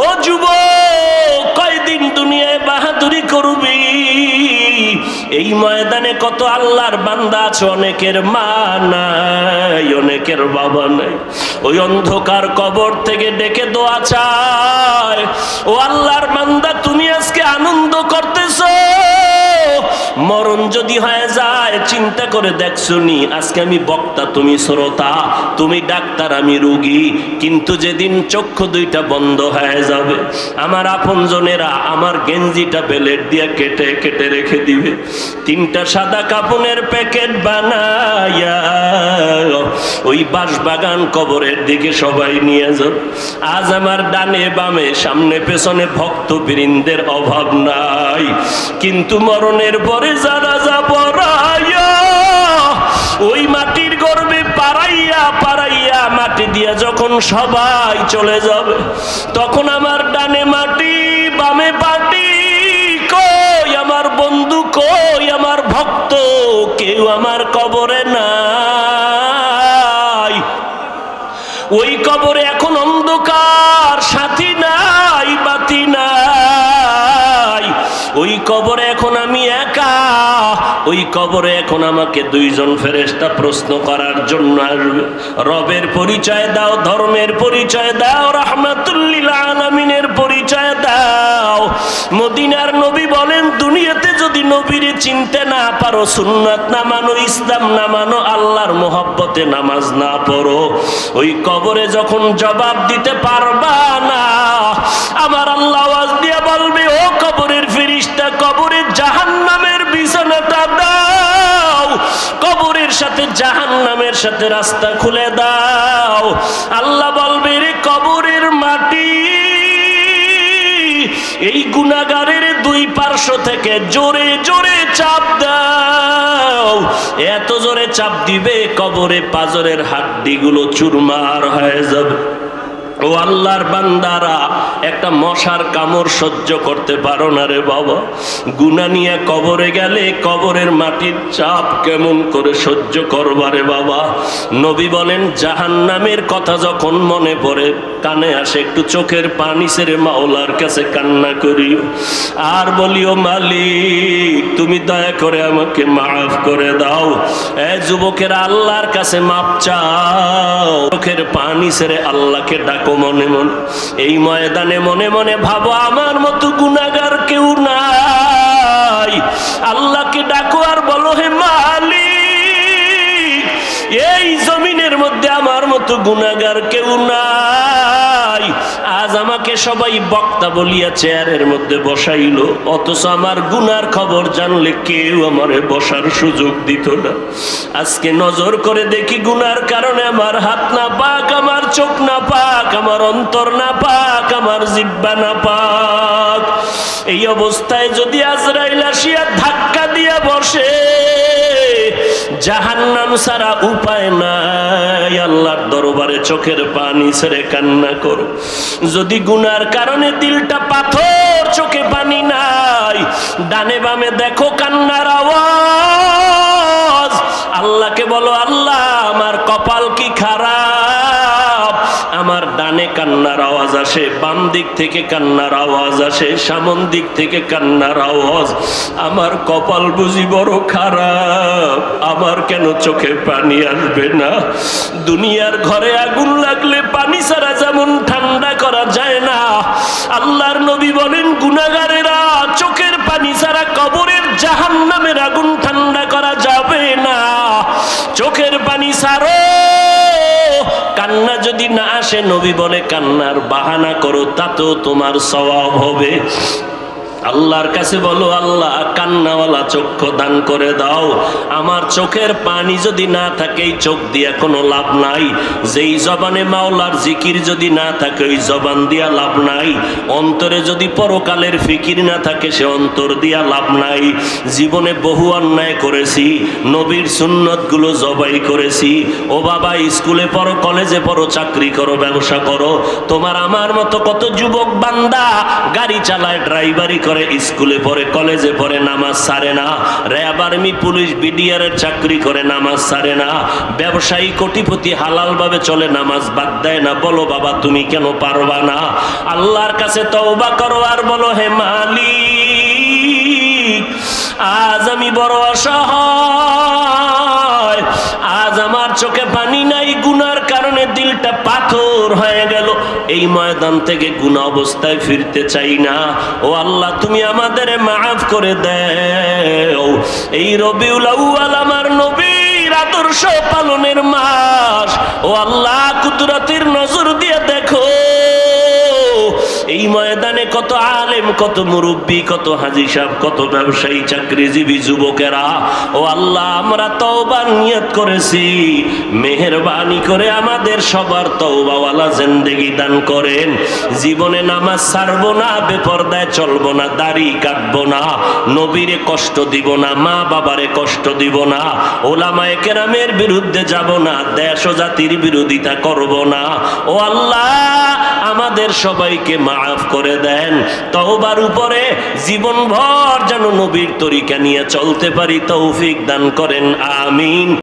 ও যুবক, কয়দিন দুনিয়ায় বাহাদুরি করবি? এই ময়দানে কত আল্লাহর বান্দা আছে, অনেকের মা নাই, অনেকের বাবা নাই, ওই অন্ধকার কবর থেকে ডেকে দোয়া চায়, ও আল্লাহর বান্দা তুমি আজকে আনন্দ করতেছো, মরণ যদি হয়ে যায় চিন্তা করে দেখছো নি, আজকে আমি বক্তা তুমি শ্রোতা, তুমি ডাক্তার আমি রোগী, কিন্তু যেদিন চক্ষু দুইটা বন্ধ হয়ে যাবে আমার আপনজনেরা আমার গেঞ্জিটা বেলেট দিয়ে কেটে কেটে রেখে দিবে, 3টা সাদা কাপনের প্যাকেট বানায়া ওই বাঁশবাগান কবরের দিকে সবাই নিয়ে যাও। আজ আমার ডানে বামে সামনে পেছনে ভক্তবৃন্দের অভাব নাই, কিন্তু মরণের পরে জানাজা পড়াইয়া ওই মাটির গর্ভে পাড়াইয়া পাড়াইয়া মাটি দিয়া যখন সবাই চলে যাবে, তখন আমার ডানে মাটি বামে পাটি, কই আমার বন্ধু, কই আমার ভক্ত, কেউ আমার কবরে নাই। ওই কবরে এখন অন্ধকার, সাথী নাই, বাতি নাই। ওই কবরে এখন আমি একা। ওই কবরে এখন আমাকে দুইজন ফেরেশতা প্রশ্ন করার জন্য আসবে। রবের পরিচয় দাও, ধর্মের পরিচয় দাও, রাহমাতুল লিল আলামিনের পরিচয় দাও। মদিনার নবী বলেন, দুনিয়াতে যদি নবীরে চিনতে না পারো, সুন্নাত না মানো, ইসলাম না মানো, আল্লাহর মোহাব্বতে নামাজ না পড়ো, ওই কবরে যখন জবাব দিতে পারবা না, আমার আল্লাহ আওয়াজ দিয়ে বলবে, ও কবরের ফেরেশতা, কবরের জাহান্নামের বিছানাটা দাও, কবরের সাথে জাহান্নামের সাথে রাস্তা খুলে দাও। আল্লাহ বলবে, রে কবরের মাটি, এই গুনাহগারের দুই পার্শ্ব থেকে জোরে জোরে চাপ দাও। এত জোরে চাপ দিবে, কবরে পাজরের হাড্ডিগুলো চুরমার হয়ে যাবে। ও আল্লাহর বান্দারা, একটা মশার কামড় সহ্য করতে পারো না রে বাবা, গুনাহ নিয়ে কবরে গেলে কবরের মাটির চাপ কেমন করে সহ্য করবা রে বাবা। নবী বলেন, জাহান্নামের কথা যখন মনে পড়ে, কানে আসে, একটু চোখের পানি ছেড়ে মাওলার কাছে কান্না করিও, আর বলিও, মালিক তুমি দয়া করে আমাকে মাফ করে দাও। এ যুবকেরা, আল্লাহর কাছে মাপ চাও, চোখের পানি ছেড়ে আল্লাহকে ডাকো মনে মনে। এই ময়দানে মনে মনে ভাবো, আমার মতো গুনাহগার কেউ নাই। আল্লাহকে ডাকো আর বলো, হে মালিক, এই জমিনের মধ্যে আমার মতো গুনাহগার কেউ নাই। আজ আমাকে সবাই বক্তা বলিয়া চেয়ারের মধ্যে বসাইলো, অথচ আমার গুনার খবর জানলে কেউ আমারে বসার সুযোগ দিত না। আজকে নজর করে দেখি, গুনার কারণে আমার হাত না পাক, আমার চোখ না পাক, আমার অন্তর না পাক, আমার জিহ্বা না পাক। এই অবস্থায় যদি আজরাইল আসিয়া ধাক্কা দিয়া বসে, জাহান্নাম ছাড়া উপায় নাই। আল্লাহর দরবারে চোখের পানি ছেড়ে কান্না করো। যদি গুনার কারণে দিলটা পাথর, চোখে পানি নাই, ডানে বামে দেখো কান্নার আওয়াজ, আল্লাহকে বলো, আল্লাহ আমার কপাল কি খারাপ, আমার ডানে কান্নার আওয়াজ আসে, বাম দিক থেকে কান্নার আওয়াজ আসে, সামন দিক থেকে কান্নার আওয়াজ, আমার কপাল বুঝি বড় খারাপ, আমার কেন চোখে পানি আসবে না। দুনিয়ার ঘরে আগুন লাগলে পানি ছাড়া যেমন ঠান্ডা করা যায় না, আল্লাহর নবী বলেন, গুনাহগারেরা চোখের পানি ছাড়া কবরের জাহান্নামের আগুন ঠান্ডা করা যাবে না। চোখের পানি ছাড়ো, কান্না যদি না আসে, নবী বলে কান্নার বাহানা করো, তাতেও তোমার সওয়াব হবে। আল্লাহর কাছে বলো, আল্লাহ কান্নাওয়ালা চক্ষু দান করে দাও। আমার চোখের পানি যদি না থাকে, এই চোখ দিয়া কোনো লাভ নাই। যেই জবানে মাওলার জিকির যদি না থাকে, ওই জবান দিয়া লাভ নাই। অন্তরে যদি পরকালের ফিকির না থাকে, সে অন্তর দিয়া লাভ নাই। জীবনে বহু অন্যায় করেছি, নবীর সুন্নতগুলো জবাই করেছি। ও বাবা, স্কুলে পড়ো, কলেজে পড়ো, চাকরি করো, ব্যবসা করো, তোমার আমার মতো কত যুবক বান্দা গাড়ি চালায়, ড্রাইভারি করে, স্কুলে পড়ে, কলেজে পড়ে, নামাজ ছাড়ে না, র্যাব, আর্মি, পুলিশ, বিডিআর এর চাকরি করে, নামাজ ছাড়ে না, ব্যবসায়ী, কোটিপতি, হালাল ভাবে চলে, নামাজ বাদ দেয় না। বলো বাবা, তুমি কেন পারবা না? আল্লাহর কাছে তওবা করো আর বলো, হে মালিক, আজ আমি বড় অসহায়, আজ আমার চোখে পানি নাই, গুনার কারণে দিলটা পাথর হয়ে গেল। এই ময়দান থেকে গুনাহ অবস্থায় ফিরতে চাই না। ও আল্লাহ, তুমি আমাদের মাফ করে দাও। এই রবিউল আউয়াল আমার নবীর আদর্শ পালনের মাস। ও আল্লাহ, কুদরতের নজর দিয়ে দেখো, এই ময়দানে কত আলেম, কত মুরব্বী, কত হাজী সাহেব, কত ব্যবসায়ী, চাকরিজীবী যুবকেরা, ও আল্লাহ আমরা তওবার নিয়ত করেছি, মেহেরবানি করে আমাদের সবার তওবাওয়ালা জিন্দেগি দান করেন। জীবনে নামাজ ছাড়বো না, বেপরদায় চলবো না, দাড়ি কাটবো না, নবীরে কষ্ট দিব না, মা বাবারে কষ্ট দিব না, ওলামায়ে কেরামের বিরুদ্ধে যাব না, দেশ ও জাতির বিরোধিতা করব না। ও আল্লাহ আমাদের সবাইকে মাফ করে দেন। তওবার উপরে জীবনভর যেন নবীর তরিকা নিয়ে চলতে পারি তৌফিক দান করেন, আমিন।